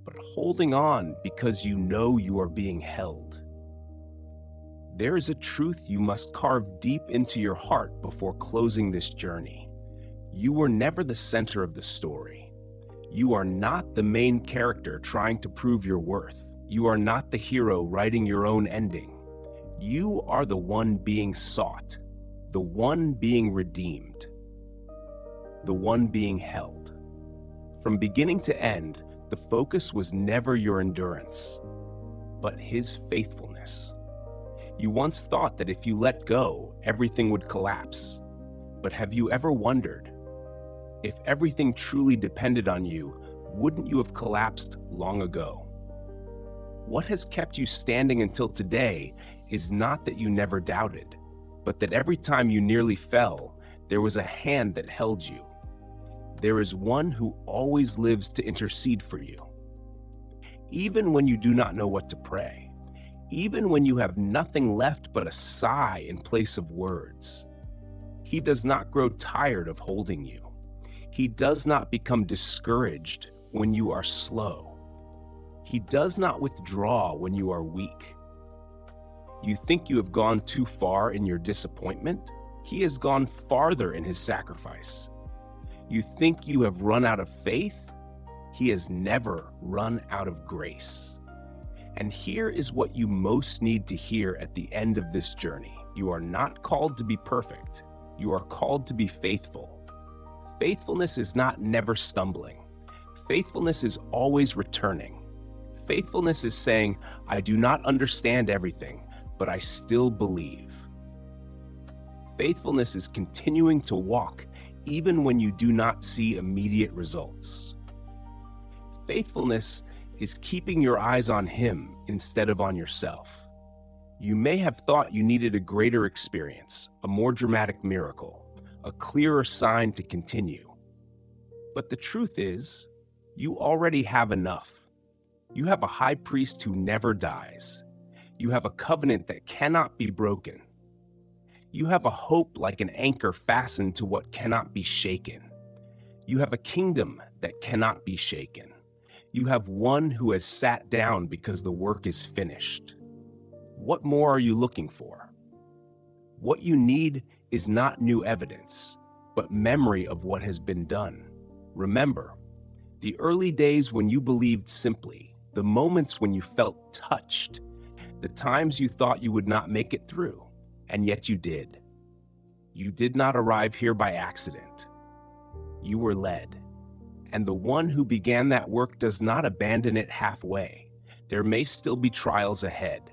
but holding on because you know you are being held. There is a truth you must carve deep into your heart before closing this journey. You were never the center of the story. You are not the main character trying to prove your worth. You are not the hero writing your own ending. You are the one being sought, the one being redeemed, the one being held. From beginning to end, the focus was never your endurance, but His faithfulness. You once thought that if you let go, everything would collapse. But have you ever wondered, if everything truly depended on you, wouldn't you have collapsed long ago? What has kept you standing until today is not that you never doubted, but that every time you nearly fell, there was a hand that held you. There is one who always lives to intercede for you. Even when you do not know what to pray, even when you have nothing left but a sigh in place of words, He does not grow tired of holding you. He does not become discouraged when you are slow. He does not withdraw when you are weak. You think you have gone too far in your disappointment? He has gone farther in his sacrifice. You think you have run out of faith? He has never run out of grace. And here is what you most need to hear at the end of this journey. You are not called to be perfect. You are called to be faithful. Faithfulness is not never stumbling. Faithfulness is always returning. Faithfulness is saying, I do not understand everything, but I still believe. Faithfulness is continuing to walk even when you do not see immediate results. Faithfulness is keeping your eyes on Him instead of on yourself. You may have thought you needed a greater experience, a more dramatic miracle, a clearer sign to continue. But the truth is, you already have enough. You have a high priest who never dies. You have a covenant that cannot be broken. You have a hope like an anchor fastened to what cannot be shaken. You have a kingdom that cannot be shaken. You have one who has sat down because the work is finished. What more are you looking for? What you need is not new evidence, but memory of what has been done. Remember, the early days when you believed simply, the moments when you felt touched, the times you thought you would not make it through, and yet you did. You did not arrive here by accident. You were led. And the one who began that work does not abandon it halfway. There may still be trials ahead.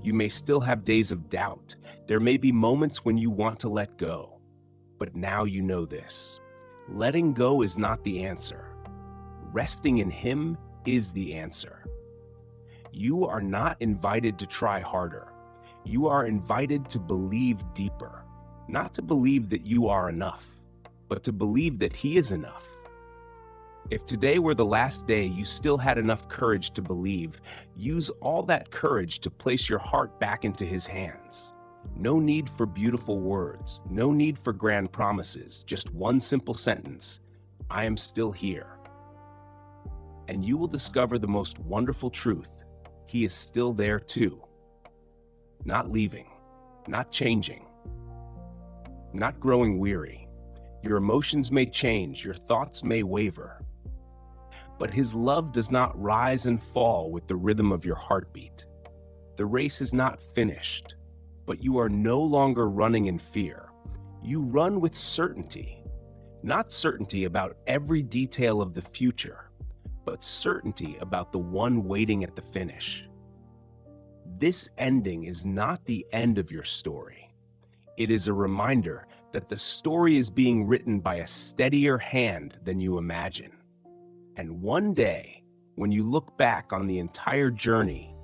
You may still have days of doubt. There may be moments when you want to let go. But now you know this. Letting go is not the answer. Resting in Him is the answer. You are not invited to try harder. You are invited to believe deeper. Not to believe that you are enough, but to believe that He is enough. If today were the last day you still had enough courage to believe, use all that courage to place your heart back into His hands. No need for beautiful words, no need for grand promises, just one simple sentence, I am still here. And you will discover the most wonderful truth. He is still there too. Not leaving, not changing, not growing weary. Your emotions may change, your thoughts may waver. But His love does not rise and fall with the rhythm of your heartbeat. The race is not finished, but you are no longer running in fear. You run with certainty, not certainty about every detail of the future, but certainty about the one waiting at the finish. This ending is not the end of your story. It is a reminder that the story is being written by a steadier hand than you imagine. And one day, when you look back on the entire journey,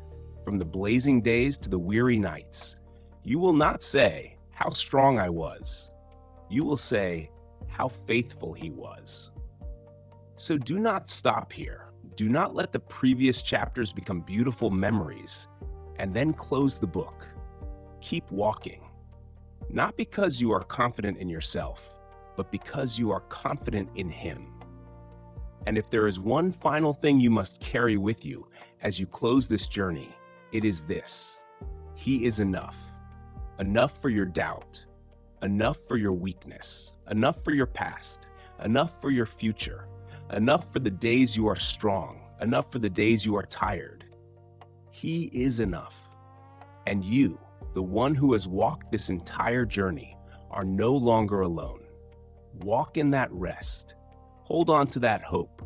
from the blazing days to the weary nights, you will not say, how strong I was. You will say, how faithful He was. So do not stop here. Do not let the previous chapters become beautiful memories and then close the book. Keep walking. Not because you are confident in yourself, but because you are confident in Him. And if there is one final thing you must carry with you as you close this journey, it is this: He is enough. Enough for your doubt, enough for your weakness, enough for your past, enough for your future, enough for the days you are strong, enough for the days you are tired. He is enough. And you, the one who has walked this entire journey, are no longer alone. Walk in that rest. Hold on to that hope.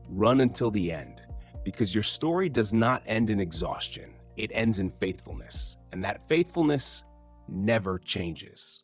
Run until the end, because your story does not end in exhaustion. It ends in faithfulness, and that faithfulness never changes.